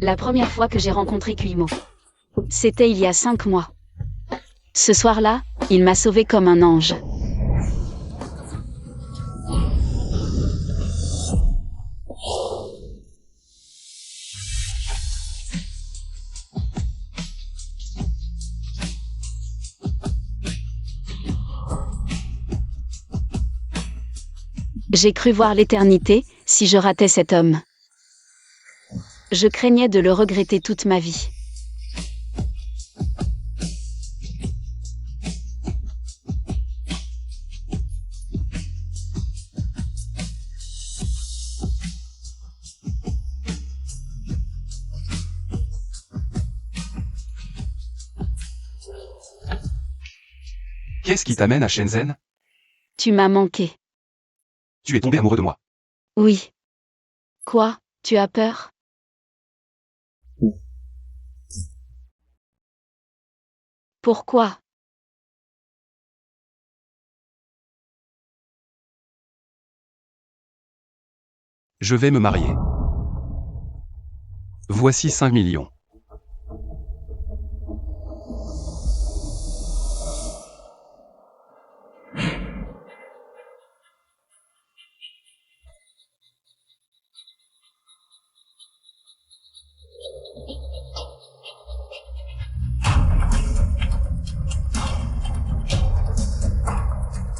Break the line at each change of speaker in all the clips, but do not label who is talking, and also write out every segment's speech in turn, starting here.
La première fois que j'ai rencontré Kuimo. C'était il y a 5 mois. Ce soir-là, il m'a sauvée comme un ange. J'ai cru voir l'éternité, si je ratais cet homme. Je craignais de le regretter toute ma vie.
Qu'est-ce qui t'amène à Shenzhen?
Tu m'as manqué.
Tu es tombé amoureux de moi.
Oui. Quoi, tu as peur? Pourquoi?
Je vais me marier. Voici 5 millions.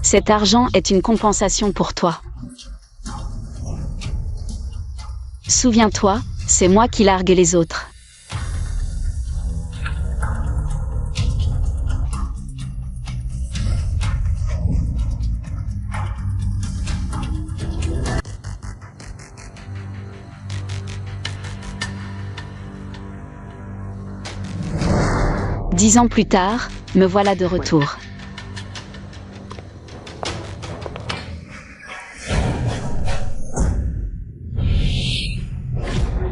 Cet argent est une compensation pour toi. Souviens-toi, c'est moi qui largue les autres. Dix ans plus tard, me voilà de retour.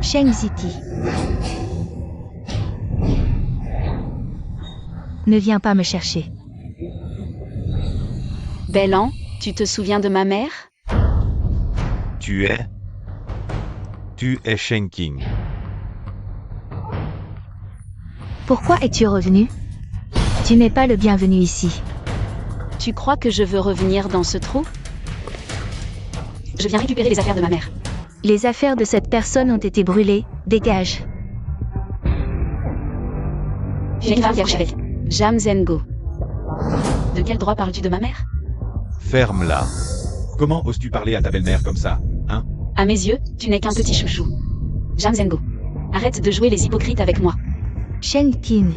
Sheng City. Ne viens pas me chercher.
Bellan, tu te souviens de ma mère?
Tu es Shen King.
Pourquoi es-tu revenu? Tu n'es pas le bienvenu ici.
Tu crois que je veux revenir dans ce trou? Je viens récupérer les affaires de ma mère.
Les affaires de cette personne ont été brûlées, dégage.
Jam Zengo. De quel droit parles-tu de ma mère?
Ferme-la.
Comment oses-tu parler à ta belle-mère comme ça, hein?
À mes yeux, tu n'es qu'un petit chouchou. Jam Zengo. Arrête de jouer les hypocrites avec moi.
Sheng King.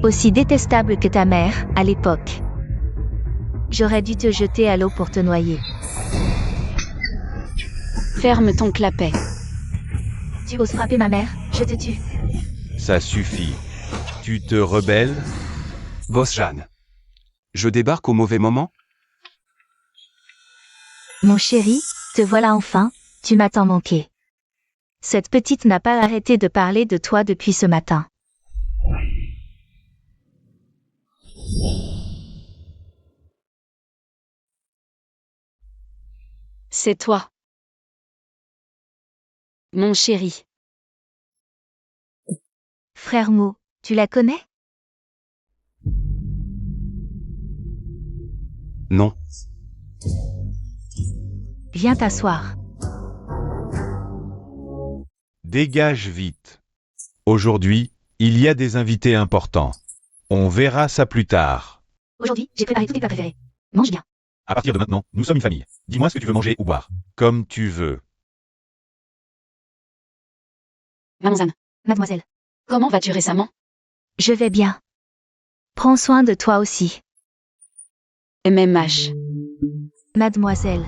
Aussi détestable que ta mère, à l'époque. J'aurais dû te jeter à l'eau pour te noyer.
Ferme ton clapet.
Tu oses frapper ma mère, je te tue.
Ça suffit. Tu te rebelles?
Boss Jeanne. Je débarque au mauvais moment?
Mon chéri, te voilà enfin, tu m'as tant manqué. Cette petite n'a pas arrêté de parler de toi depuis ce matin.
C'est toi. Mon chéri.
Frère Mo, tu la connais?
Non.
Viens t'asseoir.
Dégage vite. Aujourd'hui, il y a des invités importants. On verra ça plus tard.
Aujourd'hui, j'ai préparé tous tes plats préférés. Mange bien.
À partir de maintenant, nous sommes une famille. Dis-moi ce que tu veux manger ou boire.
Comme tu veux.
Mamanzane.
Mademoiselle.
Comment vas-tu récemment?
Je vais bien. Prends soin de toi aussi.
MMH.
Mademoiselle.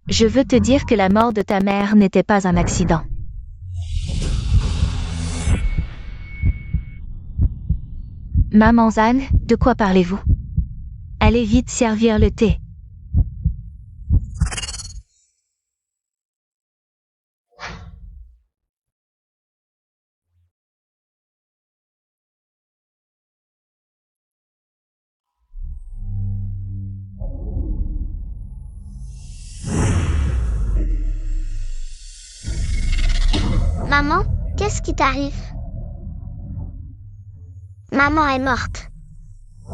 Je veux te dire que la mort de ta mère n'était pas un accident. Maman Zane, de quoi parlez-vous? Allez vite servir le thé.
Maman, qu'est-ce qui t'arrive? Maman est morte.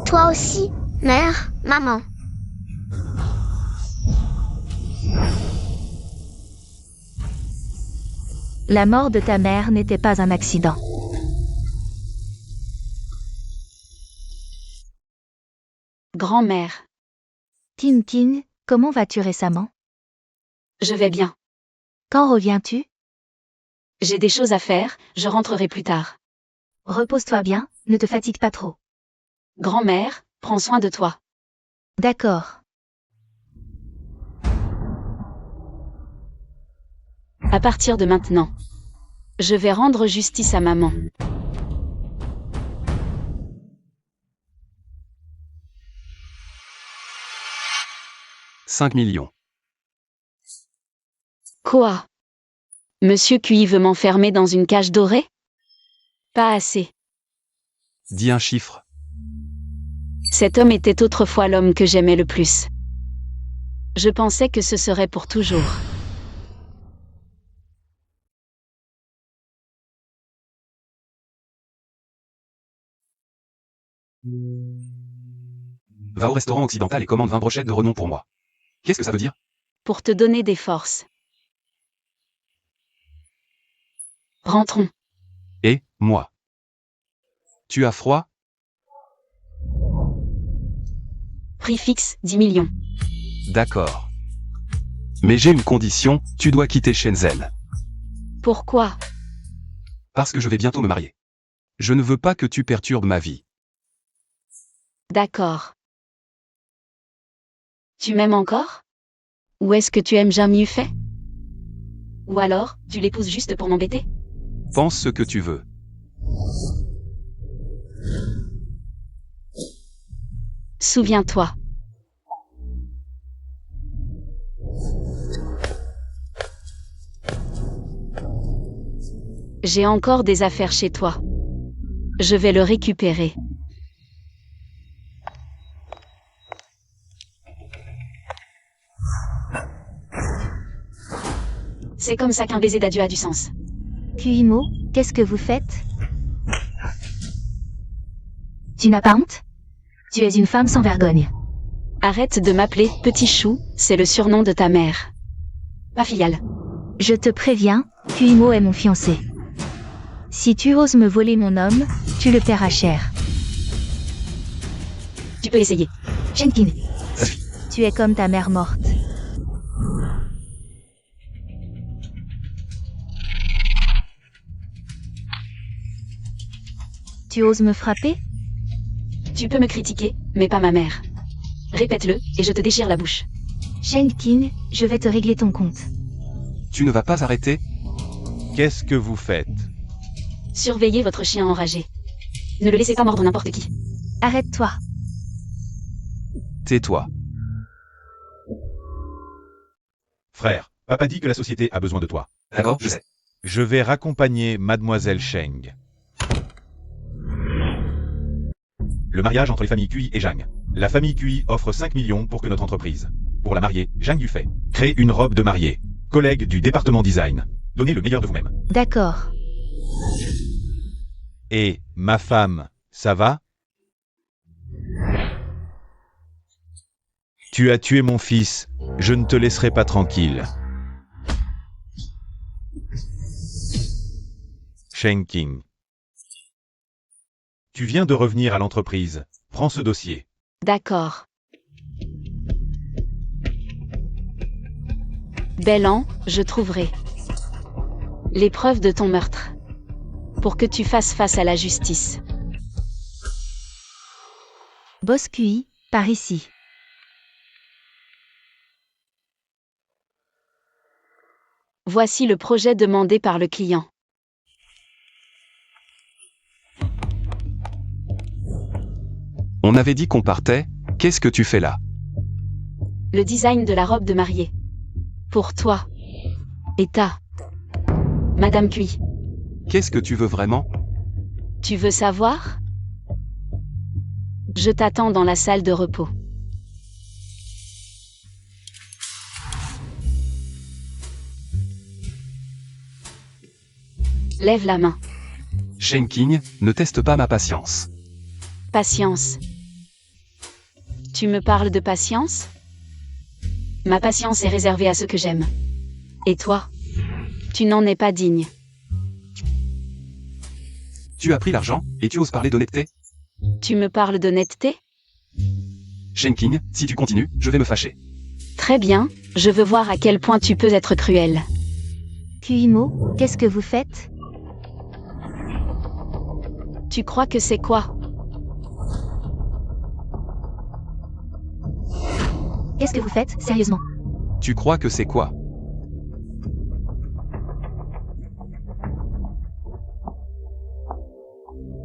Toi aussi, mère, maman.
La mort de ta mère n'était pas un accident.
Grand-mère,
Tintin, comment vas-tu récemment?
je vais bien.
Quand reviens-tu?
J'ai des choses à faire, je rentrerai plus tard.
Repose-toi bien, ne te fatigue pas trop.
Grand-mère, prends soin de toi.
D'accord.
À partir de maintenant, je vais rendre justice à maman.
« 5 millions.
Quoi? Monsieur QI veut m'enfermer dans une cage dorée? Pas assez.
Dis un chiffre.
Cet homme était autrefois l'homme que j'aimais le plus. Je pensais que ce serait pour toujours.
Va au restaurant occidental et commande 20 brochettes de renom pour moi. Qu'est-ce que ça veut dire?
Pour te donner des forces. Rentrons.
Et, moi. Tu as froid?
Prix fixe, 10 millions.
D'accord. Mais j'ai une condition, tu dois quitter Shenzhen.
Pourquoi?
Parce que je vais bientôt me marier. Je ne veux pas que tu perturbes ma vie.
D'accord. Tu m'aimes encore? Ou est-ce que tu aimes Jean mieux fait? Ou alors, tu l'épouses juste pour m'embêter?
Pense ce que tu veux.
Souviens-toi. J'ai encore des affaires chez toi. Je vais le récupérer. C'est comme ça qu'un baiser d'adieu a du sens.
Kuimo, qu'est-ce que vous faites? Tu n'as pas honte? Tu es une femme sans vergogne.
Arrête de m'appeler Petit Chou, c'est le surnom de ta mère. Pas filiale.
Je te préviens, Kuimo est mon fiancé. Si tu oses me voler mon homme, tu le paieras cher.
Tu peux essayer.
Shenkin, tu es comme ta mère morte. Tu oses me frapper?
Tu peux me critiquer, mais pas ma mère. Répète-le, et je te déchire la bouche.
Shenkin, je vais te régler ton compte.
Tu ne vas pas arrêter?
Qu'est-ce que vous faites?
Surveillez votre chien enragé. Ne le laissez pas mordre n'importe qui.
Arrête-toi.
Tais-toi.
Frère, papa dit que la société a besoin de toi.
D'accord, je sais.
Je vais raccompagner Mademoiselle Sheng.
Le mariage entre les familles QI et Zhang. La famille QI offre 5 millions pour que notre entreprise. Pour la mariée, Zhang Yufei. Crée une robe de mariée. Collègue du département design. Donnez le meilleur de vous-même.
D'accord.
Et, ma femme, ça va? Tu as tué mon fils, je ne te laisserai pas tranquille. Shen King.
Tu viens de revenir à l'entreprise. Prends ce dossier.
D'accord. Bel an, je trouverai les preuves de ton meurtre. Pour que tu fasses face à la justice.
Boss QI, par ici.
Voici le projet demandé par le client.
On avait dit qu'on partait, qu'est-ce que tu fais là?
Le design de la robe de mariée. Pour toi. Et ta. Madame QI.
Qu'est-ce que tu veux vraiment?
Tu veux savoir? Je t'attends dans la salle de repos. Lève la main.
Shen King, ne teste pas ma patience.
Patience. Tu me parles de patience? Ma patience est réservée à ceux que j'aime. Et toi? Tu n'en es pas digne.
Tu as pris l'argent, et tu oses parler d'honnêteté?
Tu me parles d'honnêteté?
Shen King, si tu continues, je vais me fâcher.
Très bien, je veux voir à quel point tu peux être cruel.
Kuimo, qu'est-ce que vous faites?
Tu crois que c'est quoi?
Qu'est-ce que vous faites, sérieusement?
Tu crois que c'est quoi?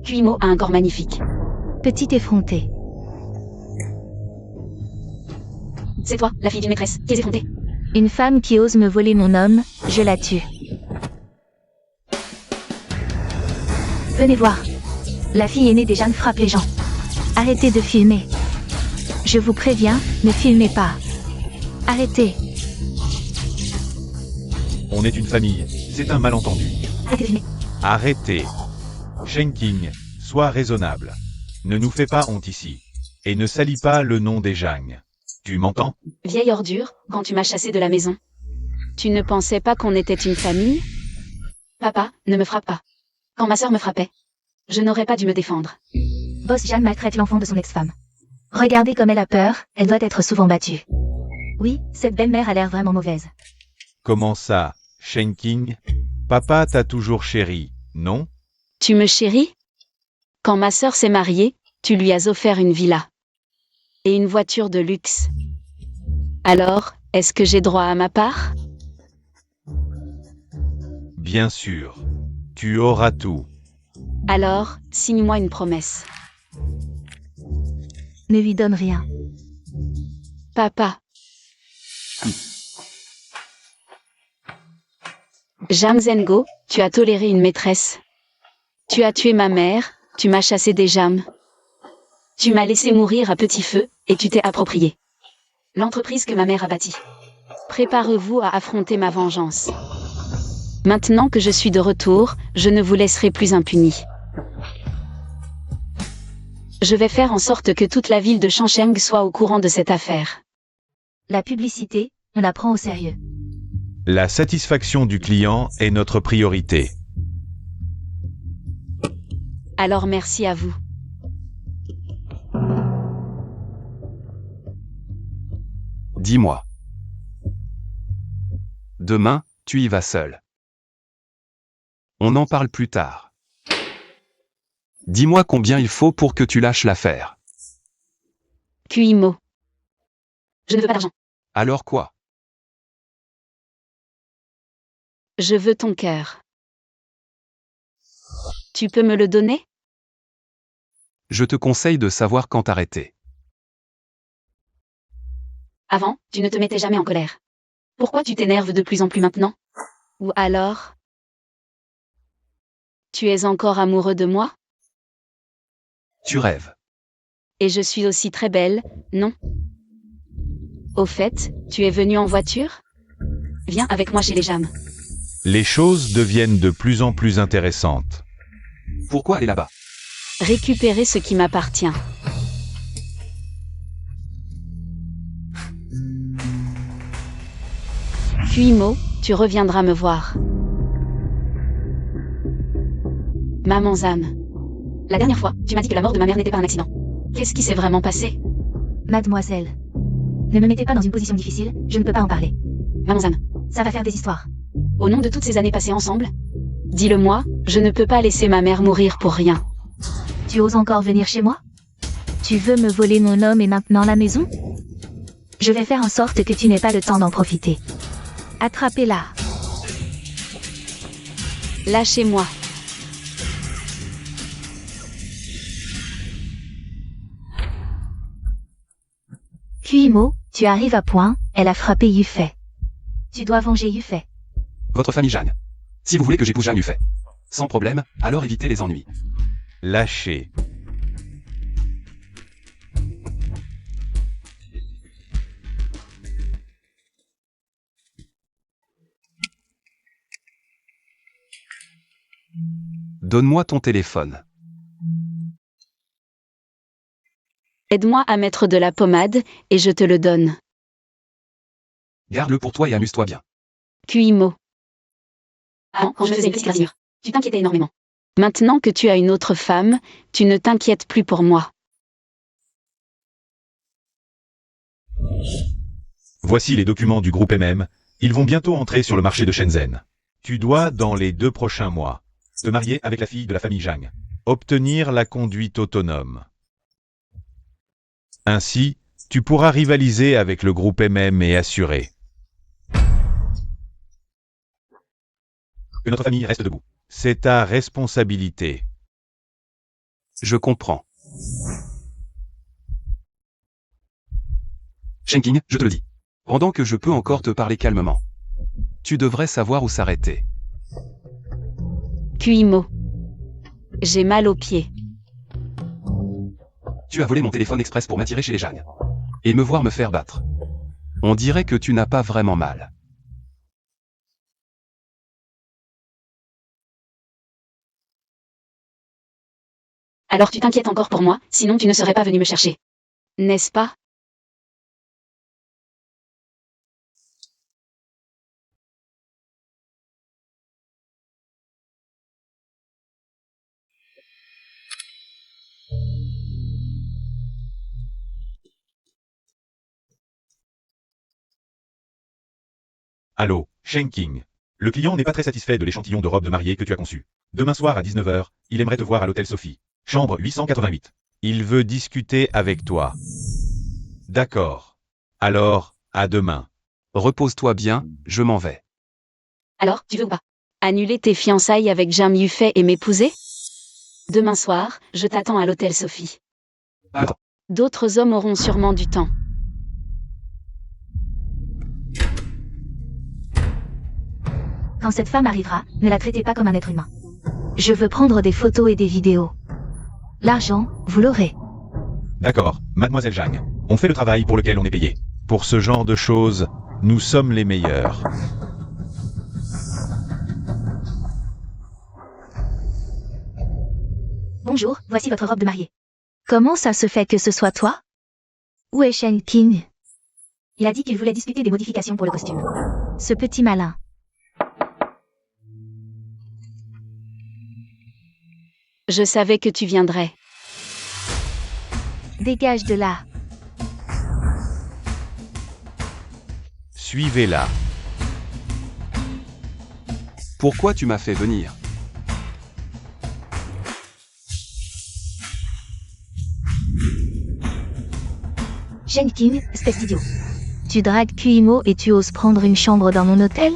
Kuimo a un corps magnifique.
Petit effronté.
C'est toi, la fille d'une maîtresse, qui est effrontée.
Une femme qui ose me voler mon homme, je la tue. Venez voir. La fille aînée des Jeanne frappe les gens. Arrêtez de filmer. Je vous préviens, ne filmez pas. Arrêtez.
On est une famille, c'est un malentendu.
Arrêtez de filmer.
Arrêtez. Shen King, sois raisonnable. Ne nous fais pas honte ici. Et ne salis pas le nom des Zhang. Tu m'entends?
Vieille ordure, quand tu m'as chassé de la maison. Tu ne pensais pas qu'on était une famille? Papa, ne me frappe pas. Quand ma sœur me frappait, je n'aurais pas dû me défendre.
Boss Jeanne maltraite l'enfant de son ex-femme. Regardez comme elle a peur, elle doit être souvent battue. Oui, cette belle-mère a l'air vraiment mauvaise.
Comment ça, Shen King? Papa t'a toujours chéri, non?
Tu me chéris? Quand ma sœur s'est mariée, tu lui as offert une villa. Et une voiture de luxe. Alors, est-ce que j'ai droit à ma part?
Bien sûr. Tu auras tout.
Alors, signe-moi une promesse.
Ne lui donne rien.
Papa. Jam Zengo, tu as toléré une maîtresse. Tu as tué ma mère, tu m'as chassé des Jam. Tu m'as laissé mourir à petit feu, et tu t'es approprié l'entreprise que ma mère a bâtie. Préparez-vous à affronter ma vengeance. Maintenant que je suis de retour, je ne vous laisserai plus impuni. Je vais faire en sorte que toute la ville de Changcheng soit au courant de cette affaire.
La publicité, on la prend au sérieux.
La satisfaction du client est notre priorité.
Alors merci à vous.
Dis-moi. Demain, tu y vas seul. On en parle plus tard. Dis-moi combien il faut pour que tu lâches l'affaire.
Kuimo. Je ne veux pas d'argent.
Alors quoi?
Je veux ton cœur. Tu peux me le donner?
Je te conseille de savoir quand arrêter.
Avant, tu ne te mettais jamais en colère. Pourquoi tu t'énerves de plus en plus maintenant? Ou alors? Tu es encore amoureux de moi?
Tu rêves.
Et je suis aussi très belle, non? Au fait, tu es venu en voiture? Viens avec moi chez les Jam.
Les choses deviennent de plus en plus intéressantes.
Pourquoi aller là-bas?
Récupérer ce qui m'appartient. Kuimo, tu reviendras me voir. Maman Zam. La dernière fois, tu m'as dit que la mort de ma mère n'était pas un accident. Qu'est-ce qui s'est vraiment passé?
Mademoiselle. Ne me mettez pas dans une position difficile, je ne peux pas en parler.
Maman Zam.
Ça va faire des histoires.
Au nom de toutes ces années passées ensemble? Dis-le-moi, je ne peux pas laisser ma mère mourir pour rien.
Tu oses encore venir chez moi? Tu veux me voler mon homme et maintenant la maison? Je vais faire en sorte que tu n'aies pas le temps d'en profiter. Attrapez-la.
Lâchez-moi.
Kuimo, tu arrives à point, elle a frappé Yufei. Tu dois venger Yufei.
Votre famille Jeanne. Si vous voulez que j'épouse Jeanne Yufei. Sans problème, alors évitez les ennuis.
Lâchez.
Donne-moi ton téléphone.
Aide-moi à mettre de la pommade, et je te le donne.
Garde-le pour toi et amuse-toi bien.
Cuimo. Avant, quand je faisais une petite gravure, tu t'inquiétais énormément. Maintenant que tu as une autre femme, tu ne t'inquiètes plus pour moi.
Voici les documents du groupe MM. Ils vont bientôt entrer sur le marché de Shenzhen. Tu dois, dans les 2 prochains mois, te marier avec la fille de la famille Zhang. Obtenir la conduite autonome. Ainsi, tu pourras rivaliser avec le groupe MM et assurer que notre famille reste debout. C'est ta responsabilité.
Je comprends. Shenking, je te le dis. Pendant que je peux encore te parler calmement. Tu devrais savoir où s'arrêter.
Cuimo. J'ai mal aux pieds.
Tu as volé mon téléphone express pour m'attirer chez les Zhang. Et me voir me faire battre. On dirait que tu n'as pas vraiment mal.
Alors tu t'inquiètes encore pour moi, sinon tu ne serais pas venu me chercher. N'est-ce pas?
Allô, Shenking. Le client n'est pas très satisfait de l'échantillon de robe de mariée que tu as conçu. Demain soir à 19 h, il aimerait te voir à l'hôtel Sophie. Chambre 888. Il veut discuter avec toi. D'accord. Alors, à demain.
Repose-toi bien, je m'en vais.
Alors, tu veux ou pas? Annuler tes fiançailles avec Zhang Yufei et m'épouser? Demain soir, je t'attends à l'hôtel Sophie.
Attends.
D'autres hommes auront sûrement du temps.
Quand cette femme arrivera, ne la traitez pas comme un être humain. Je veux prendre des photos et des vidéos. L'argent, vous l'aurez.
D'accord, mademoiselle Zhang. On fait le travail pour lequel on est payé. Pour ce genre de choses, nous sommes les meilleurs.
Bonjour, voici votre robe de mariée. Comment ça se fait que ce soit toi? Où est Shenking? Il a dit qu'il voulait discuter des modifications pour le costume. Ce petit malin.
Je savais que tu viendrais.
Dégage de là.
Suivez-la.
Pourquoi tu m'as fait venir?
Shenking, espèce d'idiot. Tu dragues Kuimo et tu oses prendre une chambre dans mon hôtel?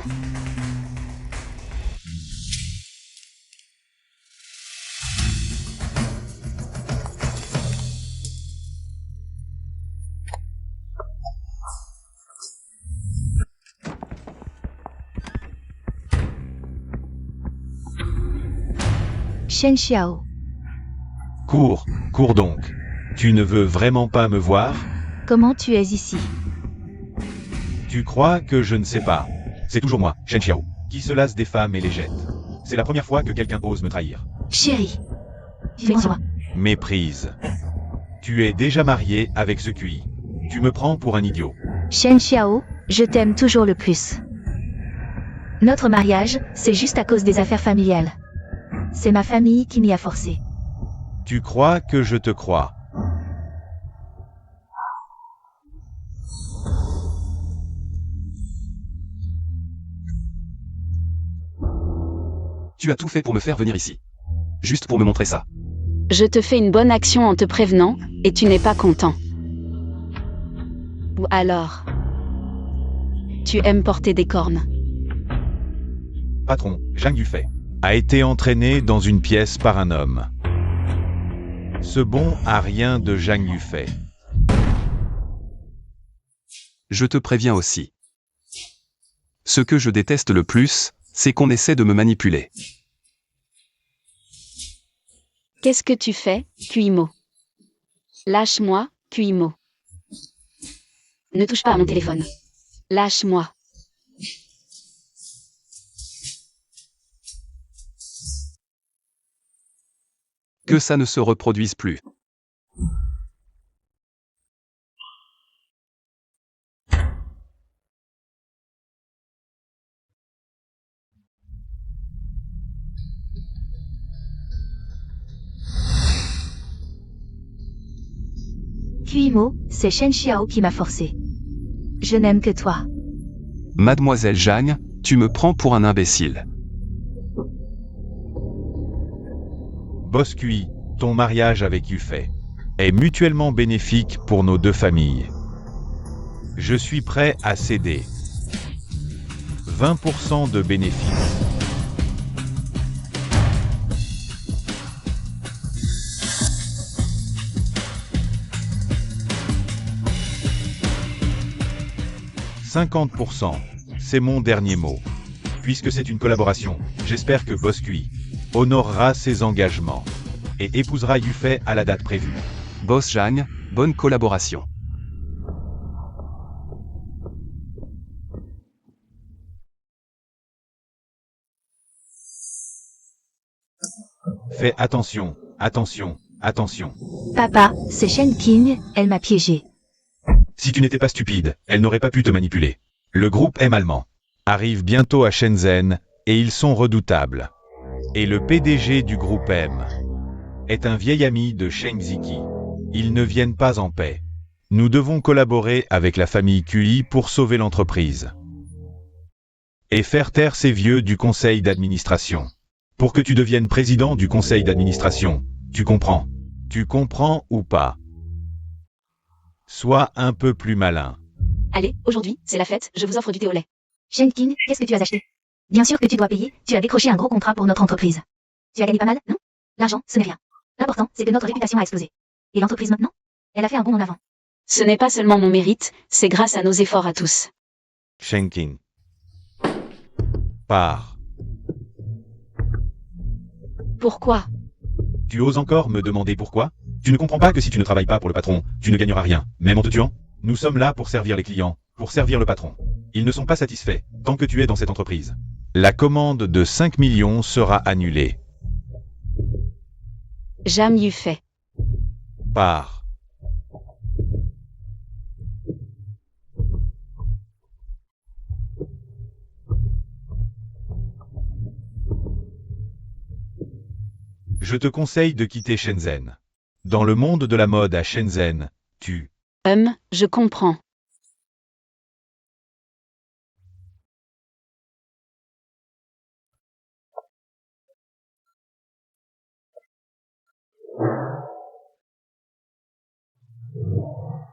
Shen Xiao.
Cours, cours donc. Tu ne veux vraiment pas me voir?
Comment tu es ici?
Tu crois que je ne sais pas? C'est toujours moi, Shen Xiao, qui se lasse des femmes et les jette. C'est la première fois que quelqu'un ose me trahir.
Chérie. Fais-moi.
Méprise. Tu es déjà marié avec ce QI. Tu me prends pour un idiot.
Shen Xiao, je t'aime toujours le plus. Notre mariage, c'est juste à cause des affaires familiales. C'est ma famille qui m'y a forcé.
Tu crois que je te crois?
Tu as tout fait pour me faire venir ici. Juste pour me montrer ça.
Je te fais une bonne action en te prévenant, et tu n'es pas content. Ou alors, tu aimes porter des cornes.
Patron, Zhang Yufei, a été entraîné dans une pièce par un homme. Ce bon a rien de Zhang Yufei.
Je te préviens aussi. Ce que je déteste le plus, c'est qu'on essaie de me manipuler.
Qu'est-ce que tu fais, Kuimo? Lâche-moi, Kuimo. Ne touche pas à mon téléphone. Lâche-moi.
Que ça ne se reproduise plus.
Kuimo, c'est Shen Xiao qui m'a forcé. Je n'aime que toi.
Mademoiselle Zhang, tu me prends pour un imbécile.
Boss QI, ton mariage avec Yufei est mutuellement bénéfique pour nos deux familles. Je suis prêt à céder 20% de bénéfices. « 50%, c'est mon dernier mot. Puisque c'est une collaboration, j'espère que Boss QI honorera ses engagements et épousera Yufei à la date prévue.
Boss Zhang, bonne collaboration.
Fais attention, attention, attention.
Papa, c'est Shen King, elle m'a piégé.
Si tu n'étais pas stupide, elle n'aurait pas pu te manipuler. Le groupe M allemand arrive bientôt à Shenzhen et ils sont redoutables. Et le PDG du groupe M est un vieil ami de Sheng Ziki. Ils ne viennent pas en paix. Nous devons collaborer avec la famille QI pour sauver l'entreprise. Et faire taire ces vieux du conseil d'administration. Pour que tu deviennes président du conseil d'administration, tu comprends? Tu comprends ou pas? Sois un peu plus malin.
Allez, aujourd'hui, c'est la fête, je vous offre du thé au lait.
Shen King, qu'est-ce que tu as acheté? Bien sûr que tu dois payer, tu as décroché un gros contrat pour notre entreprise. Tu as gagné pas mal, non? L'argent, ce n'est rien. L'important, c'est que notre réputation a explosé. Et l'entreprise maintenant? Elle a fait un bond en avant.
Ce n'est pas seulement mon mérite, c'est grâce à nos efforts à tous.
Shenking. Pars.
Pourquoi?
Tu oses encore me demander pourquoi? Tu ne comprends pas que si tu ne travailles pas pour le patron, tu ne gagneras rien, même en te tuant? Nous sommes là pour servir les clients, pour servir le patron. Ils ne sont pas satisfaits, tant que tu es dans cette entreprise. La commande de 5 millions sera annulée.
Jam Yufei.
Pars. Je te conseille de quitter Shenzhen. Dans le monde de la mode à Shenzhen,
Je comprends.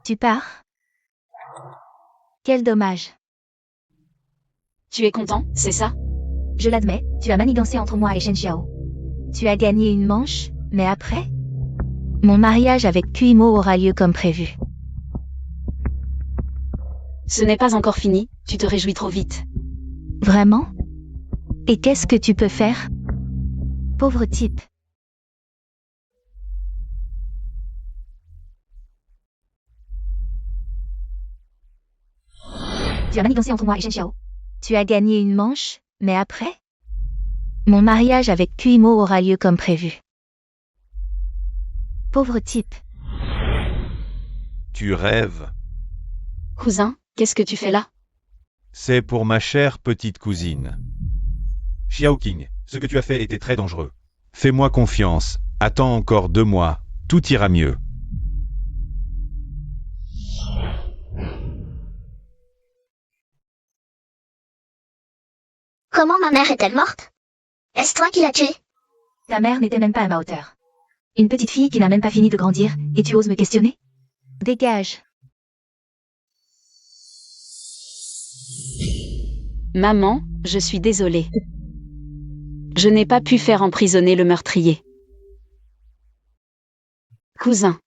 Tu pars? Quel dommage.
Tu es content, c'est ça?
Je l'admets, tu as manigancé entre moi et Shen Xiao. Tu as gagné une manche, mais après? Mon mariage avec Kuimo aura lieu comme prévu.
Ce n'est pas encore fini, tu te réjouis trop vite.
Vraiment? Et qu'est-ce que tu peux faire? Pauvre type. Tu as manigancé entre moi et Shen Xiao. Tu as gagné une manche, mais après? Mon mariage avec Kuimo aura lieu comme prévu. Pauvre type.
tu rêves.
Cousin, qu'est-ce que tu fais là?
C'est pour ma chère petite cousine. Xiaoqing, ce que tu as fait était très dangereux. Fais-moi confiance, attends encore 2 mois, tout ira mieux.
Comment ma mère est-elle morte? Est-ce toi qui l'as tuée?
Ta mère n'était même pas à ma hauteur. Une petite fille qui n'a même pas fini de grandir, et tu oses me questionner? Dégage.
Maman, je suis désolée. Je n'ai pas pu faire emprisonner le meurtrier. Cousin.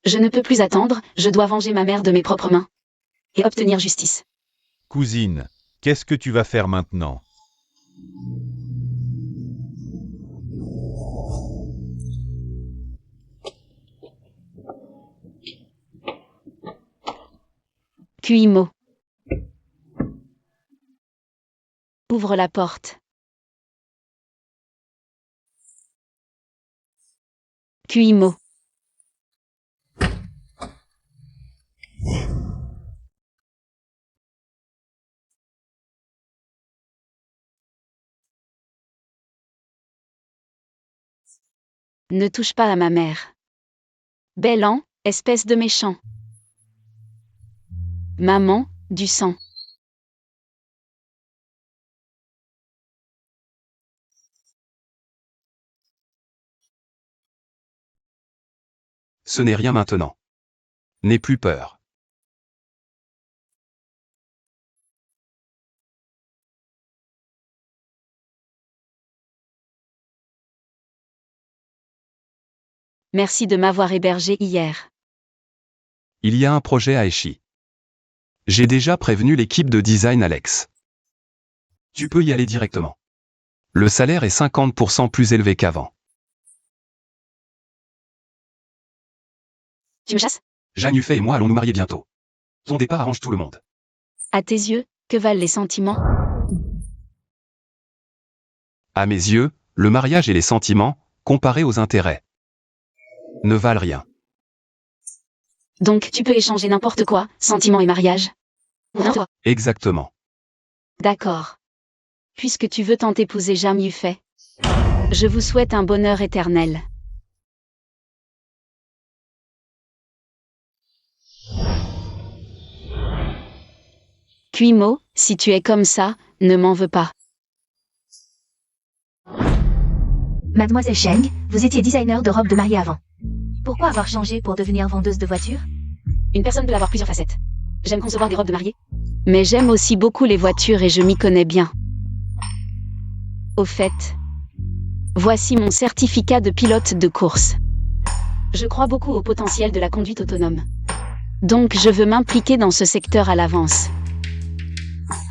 Je ne peux plus attendre, je dois venger ma mère de mes propres mains. Et obtenir justice.
Cousine, qu'est-ce que tu vas faire maintenant?
Kuimo. Ouvre la porte. Kuimo. Ne touche pas à ma mère. Bellan, espèce de méchant. Maman, du sang.
Ce n'est rien maintenant. N'aie plus peur.
Merci de m'avoir hébergé hier.
Il y a un projet à Eshi. J'ai déjà prévenu l'équipe de design Alex. Tu peux y aller directement. Le salaire est 50% plus élevé qu'avant.
Tu me chasses?
Jeanne Huffet et moi allons nous marier bientôt. Ton départ arrange tout le monde.
À tes yeux, que valent les sentiments?
À mes yeux, le mariage et les sentiments, comparés aux intérêts, ne valent rien.
Donc tu peux échanger n'importe quoi, sentiments et mariage? Non, toi.
Exactement.
D'accord. Puisque tu veux tant épouser Jeanne Huffet, je vous souhaite un bonheur éternel. Kuimo, si tu es comme ça, ne m'en veux pas.
Mademoiselle Cheng, vous étiez designer de robes de mariée avant. Pourquoi avoir changé pour devenir vendeuse de voitures?
Une personne peut avoir plusieurs facettes. J'aime concevoir des robes de mariée. Mais j'aime aussi beaucoup les voitures et je m'y connais bien. Au fait, voici mon certificat de pilote de course. Je crois beaucoup au potentiel de la conduite autonome. Donc je veux m'impliquer dans ce secteur à l'avance.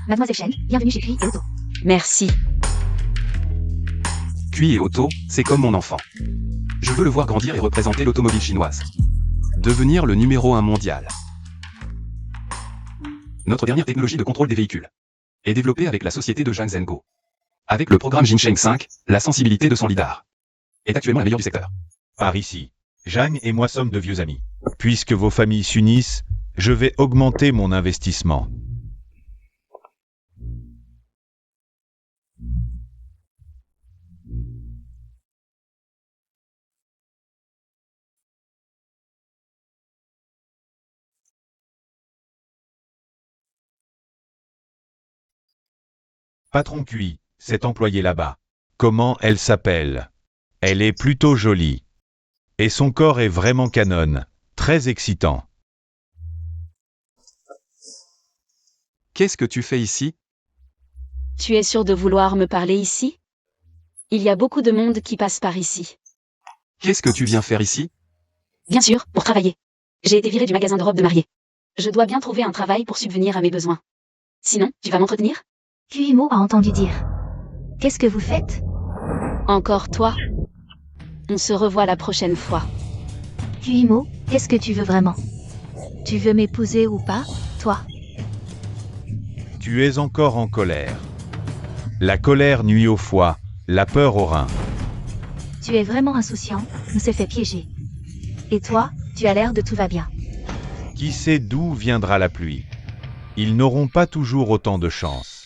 Mademoiselle Cheng, bienvenue chez Cui et Auto.
Merci.
Cui et Auto, c'est comme mon enfant. Je veux le voir grandir et représenter l'automobile chinoise. Devenir le numéro 1 mondial. Notre dernière technologie de contrôle des véhicules est développée avec la société de Zhang Zhengo. Avec le programme Jinsheng 5, la sensibilité de son lidar est actuellement la meilleure du secteur.
Par ici. Jeanne et moi sommes de vieux amis. Puisque vos familles s'unissent, je vais augmenter mon investissement. Patron Cui, cet employé là-bas. Comment elle s'appelle? Elle est plutôt jolie. Et son corps est vraiment canon. Très excitant.
Qu'est-ce que tu fais ici?
Tu es sûr de vouloir me parler ici? Il y a beaucoup de monde qui passe par ici.
Qu'est-ce que tu viens faire ici?
Bien sûr, pour travailler. J'ai été virée du magasin de robes de mariée. Je dois bien trouver un travail pour subvenir à mes besoins. Sinon, tu vas m'entretenir?
Kuimo a entendu dire. Qu'est-ce que vous faites?
Encore toi? On se revoit la prochaine fois.
Kuimo, qu'est-ce que tu veux vraiment? Tu veux m'épouser ou pas, toi?
Tu es encore en colère. La colère nuit au foie, la peur au rein.
Tu es vraiment insouciant, on s'est fait piéger. Et toi, tu as l'air de tout va bien.
Qui sait d'où viendra la pluie? Ils n'auront pas toujours autant de chance.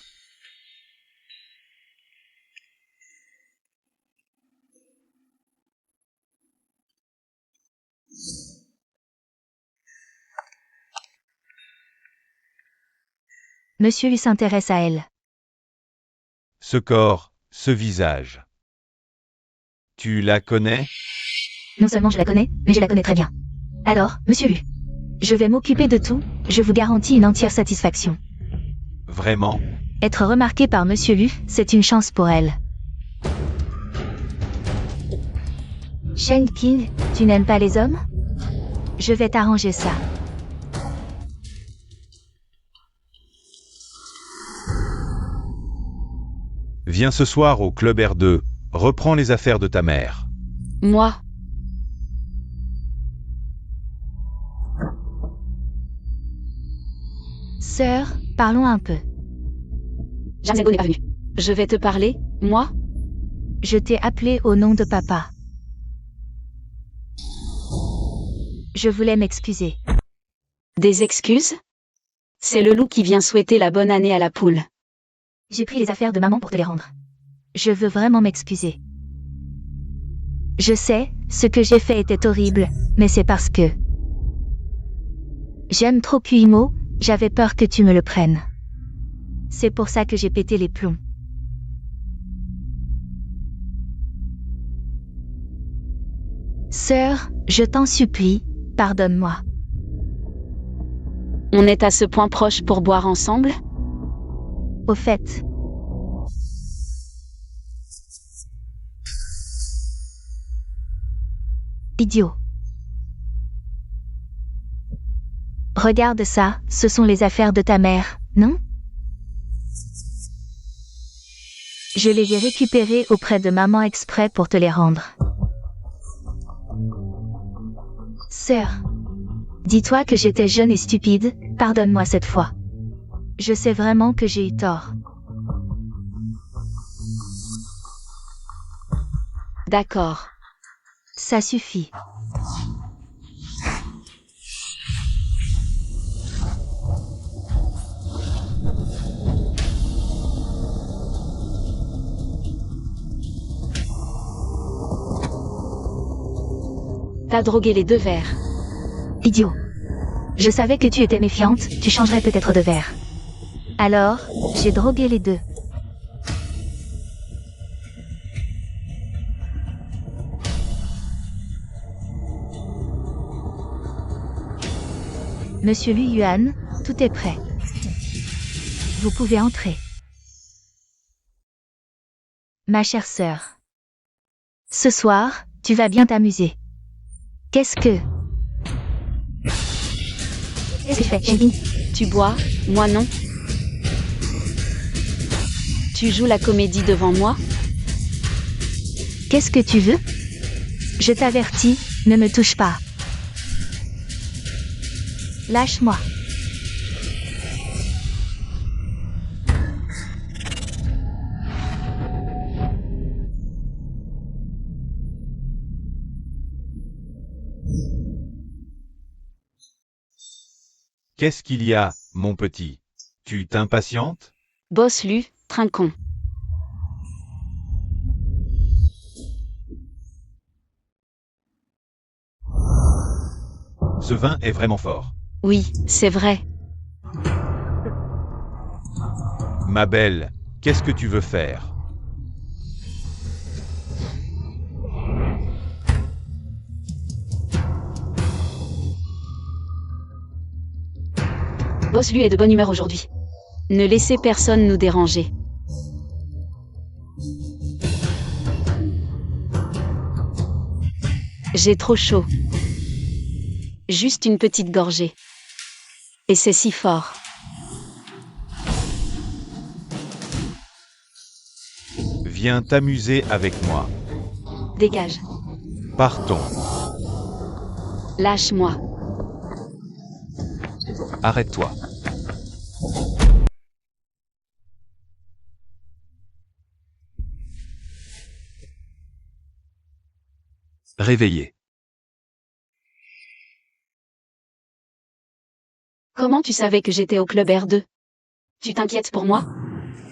Monsieur lui s'intéresse à elle.
Ce corps, ce visage. Tu la connais?
Non seulement je la connais, mais je la connais très bien. Alors, monsieur Lu, je vais m'occuper de tout, je vous garantis une entière satisfaction.
Vraiment?
Être remarqué par monsieur Lu, c'est une chance pour elle. Sheng King, tu n'aimes pas les hommes? Je vais t'arranger ça.
Viens ce soir au Club R2, reprends les affaires de ta mère.
Moi?
Sœur, parlons un peu.
Zhang Zhengo n'est pas venu. Je vais te parler, moi?
Je t'ai appelé au nom de papa. Je voulais m'excuser.
Des excuses? C'est le loup qui vient souhaiter la bonne année à la poule.
J'ai pris les affaires de maman pour te les rendre. Je veux vraiment m'excuser. Je sais, ce que j'ai fait était horrible, mais c'est parce que... J'aime trop Kuimo, j'avais peur que tu me le prennes. C'est pour ça que j'ai pété les plombs. Sœur, je t'en supplie, pardonne-moi.
On est à ce point proche pour boire ensemble?
Au fait... Idiot. Regarde ça, ce sont les affaires de ta mère, non? Je les ai récupérées auprès de maman exprès pour te les rendre. Sœur, dis-toi que j'étais jeune et stupide, pardonne-moi cette fois. Je sais vraiment que j'ai eu tort.
D'accord.
Ça suffit.
T'as drogué les 2 verres.
Idiot. Je savais que tu étais méfiante, tu changerais peut-être de verre. Alors, j'ai drogué les 2. Monsieur Lu Yuan, tout est prêt. Vous pouvez entrer. Ma chère sœur. Ce soir, tu vas bien t'amuser. Qu'est-ce que tu fais, Shenkin?
Tu bois, moi non. Tu joues la comédie devant moi?
Qu'est-ce que tu veux? Je t'avertis, ne me touche pas. Lâche-moi.
Qu'est-ce qu'il y a, mon petit? Tu t'impatientes?
Boss Lu, trinquons.
Ce vin est vraiment fort.
Oui, c'est vrai.
Ma belle, qu'est-ce que tu veux faire?
Boss Lu est de bonne humeur aujourd'hui. Ne laissez personne nous déranger. J'ai trop chaud. Juste une petite gorgée. Et c'est si fort.
Viens t'amuser avec moi.
Dégage.
Partons.
Lâche-moi.
Arrête-toi. Réveillé.
Comment tu savais que j'étais au club R2? Tu t'inquiètes pour moi?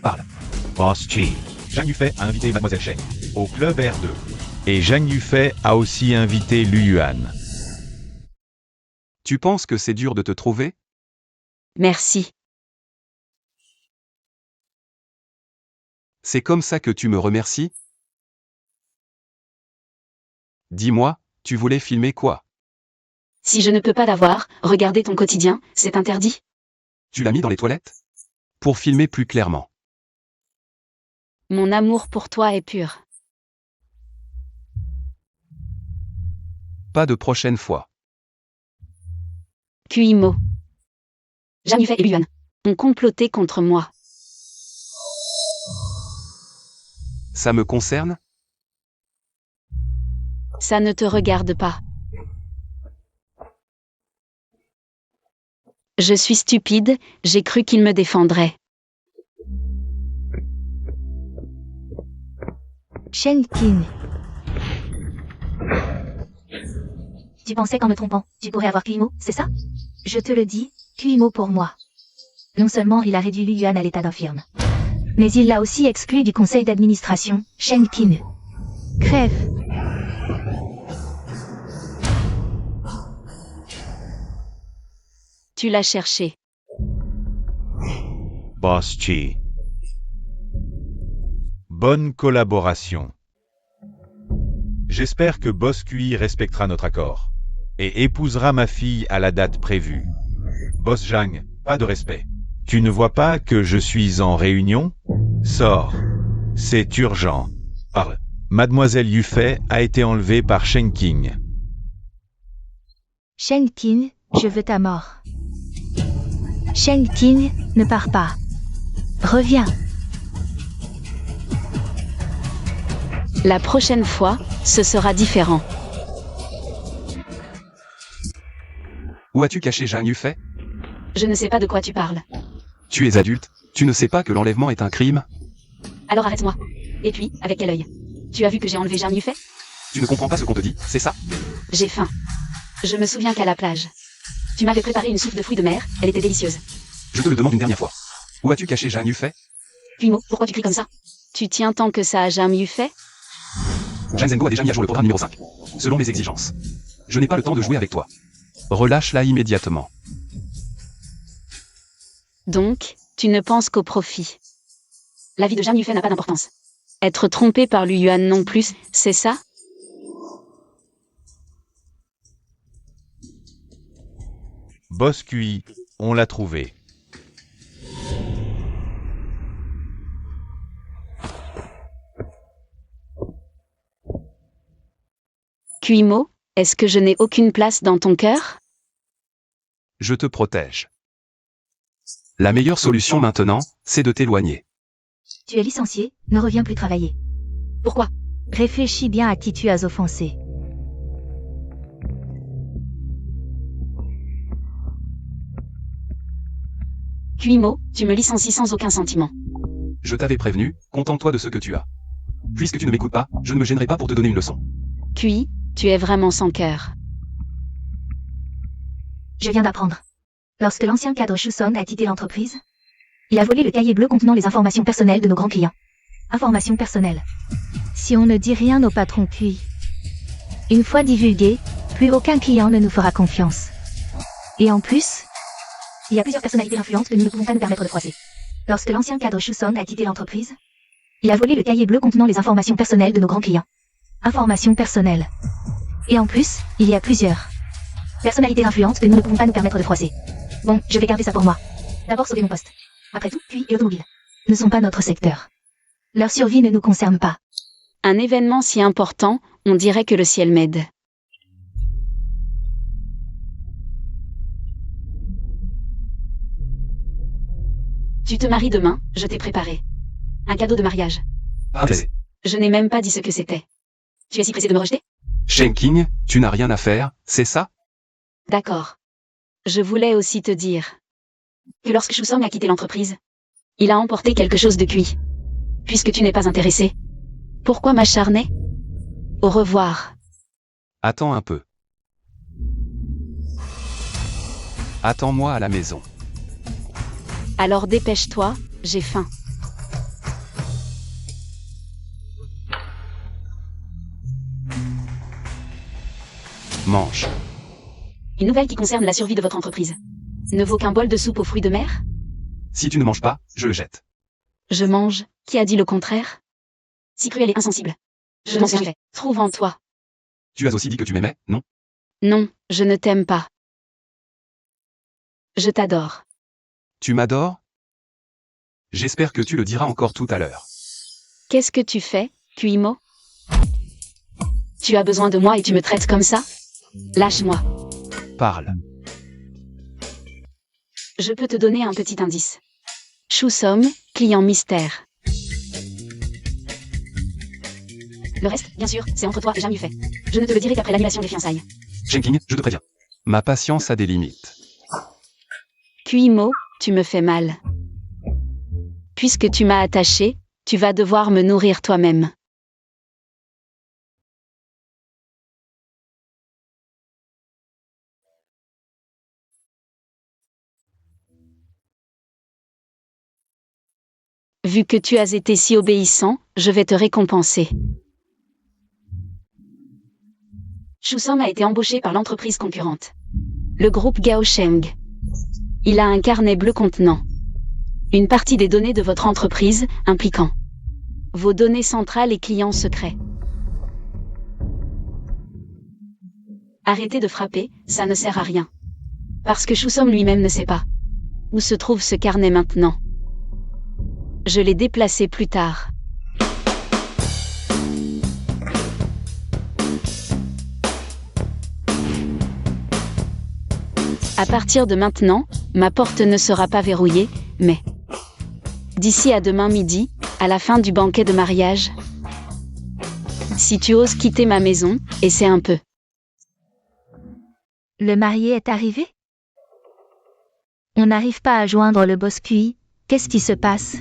Parle. Boss Chi. Zhang Yufei a invité Mademoiselle Shen au club R2. Et Zhang Yufei a aussi invité Lu Yuan.
Tu penses que c'est dur de te trouver?
Merci.
C'est comme ça que tu me remercies? Dis-moi, tu voulais filmer quoi?
Si je ne peux pas l'avoir, regarder ton quotidien, c'est interdit.
Tu l'as mis dans les toilettes? Pour filmer plus clairement.
Mon amour pour toi est pur.
Pas de prochaine fois.
Kuimo. Zhang Yufei et Lu Yuan ont comploté contre moi.
Ça me concerne?
Ça ne te regarde pas. Je suis stupide, j'ai cru qu'il me défendrait.
Shenkin. Tu pensais qu'en me trompant, tu pourrais avoir Kuimo, c'est ça? Je te le dis, Kuimo pour moi. Non seulement il a réduit Lu Yuan à l'état d'infirme, mais il l'a aussi exclu du conseil d'administration, Shen Qin. Crève.
Tu l'as cherché.
Boss Chi. Bonne collaboration. J'espère que Boss QI respectera notre accord et épousera ma fille à la date prévue. Boss Zhang, pas de respect. Tu ne vois pas que je suis en réunion? Sors. C'est urgent. Parle. Mademoiselle Yufei a été enlevée par Shen Qing.
Shen Qin, je veux ta mort. Shen Qin, ne pars pas. Reviens.
La prochaine fois, ce sera différent.
Où as-tu caché Zhang Yufei?
Je ne sais pas de quoi tu parles.
Tu es adulte, tu ne sais pas que l'enlèvement est un crime?
Alors arrête-moi. Et puis, avec quel œil? Tu as vu que j'ai enlevé Zhang Yufei?
Tu ne comprends pas ce qu'on te dit, c'est ça?
J'ai faim. Je me souviens qu'à la plage, tu m'avais préparé une soupe de fruits de mer, elle était délicieuse.
Je te le demande une dernière fois. Où as-tu caché Zhang Yufei?
Kuimo, pourquoi tu cries comme ça? Tu tiens tant que ça à Zhang Yufei?
Zhang Zhengo a déjà mis à jour le programme numéro 5. Selon mes exigences. Je n'ai pas le temps de jouer avec toi. Relâche-la immédiatement.
Donc, tu ne penses qu'au profit. La vie de Zhang Yufei n'a pas d'importance. Être trompé par Lu Yuan non plus, c'est ça?
Boss QI, on l'a trouvé.
Kuimo, est-ce que je n'ai aucune place dans ton cœur?
Je te protège. La meilleure solution maintenant, c'est de t'éloigner.
Tu es licencié, ne reviens plus travailler.
Pourquoi?
Réfléchis bien à qui tu as offensé.
Kuimo, tu me licencies sans aucun sentiment.
Je t'avais prévenu, contente-toi de ce que tu as. Puisque tu ne m'écoutes pas, je ne me gênerai pas pour te donner une leçon.
Kui, tu es vraiment sans cœur.
Je viens d'apprendre. Lorsque l'ancien cadre Shusong a quitté l'entreprise, il a volé le cahier bleu contenant les informations personnelles de nos grands clients. Informations personnelles. Si on ne dit rien au patron Kui, une fois divulgué, plus aucun client ne nous fera confiance. Et en plus, il y a plusieurs personnalités influentes que nous ne pouvons pas nous permettre de froisser. Lorsque l'ancien cadre Shusong a quitté l'entreprise, il a volé le cahier bleu contenant les informations personnelles de nos grands clients. Informations personnelles. Et en plus, il y a plusieurs personnalités influentes que nous ne pouvons pas nous permettre de froisser. Bon, je vais garder ça pour moi. D'abord sauver mon poste. Après tout, puis et l'automobile ne sont pas notre secteur. Leur survie ne nous concerne pas.
Un événement si important, on dirait que le ciel m'aide. Tu te maries demain, je t'ai préparé un cadeau de mariage.
Intéressé.
Je n'ai même pas dit ce que c'était. Tu es si pressé de me rejeter?
Shen Qing, tu n'as rien à faire, c'est ça?
D'accord. Je voulais aussi te dire que lorsque Shusong a quitté l'entreprise, il a emporté quelque chose de cuit. Puisque tu n'es pas intéressé, pourquoi m'acharner? Au revoir.
Attends un peu. Attends-moi à la maison.
Alors dépêche-toi, j'ai faim.
Mange.
Une nouvelle qui concerne la survie de votre entreprise. Ne vaut qu'un bol de soupe aux fruits de mer?
Si tu ne manges pas, je le jette.
Je mange, qui a dit le contraire? Si cruel et insensible. Je m'en suis fait. Trouve en toi.
Tu as aussi dit que tu m'aimais, non?
Non, je ne t'aime pas. Je t'adore.
Tu m'adores? J'espère que tu le diras encore tout à l'heure.
Qu'est-ce que tu fais, Kuimo? Tu as besoin de moi et tu me traites comme ça? Lâche-moi.
Parle.
Je peux te donner un petit indice. Shusong, client mystère. Le reste, bien sûr, c'est entre toi et Zhang Yufei. Je ne te le dirai qu'après l'annulation des fiançailles.
Shen Qing, je te préviens. Ma patience a des limites.
Kuimo, tu me fais mal. Puisque tu m'as attaché, tu vas devoir me nourrir toi-même. Vu que tu as été si obéissant, je vais te récompenser. Shusong a été embauché par l'entreprise concurrente. Le groupe Gaosheng. Il a un carnet bleu contenant une partie des données de votre entreprise, impliquant vos données centrales et clients secrets. Arrêtez de frapper, ça ne sert à rien. Parce que Shusong lui-même ne sait pas où se trouve ce carnet maintenant. Je l'ai déplacé plus tard. À partir de maintenant, ma porte ne sera pas verrouillée, mais d'ici à demain midi, à la fin du banquet de mariage, si tu oses quitter ma maison, essaie un peu.
Le marié est arrivé? On n'arrive pas à joindre le boss QI. Qu'est-ce qui se passe?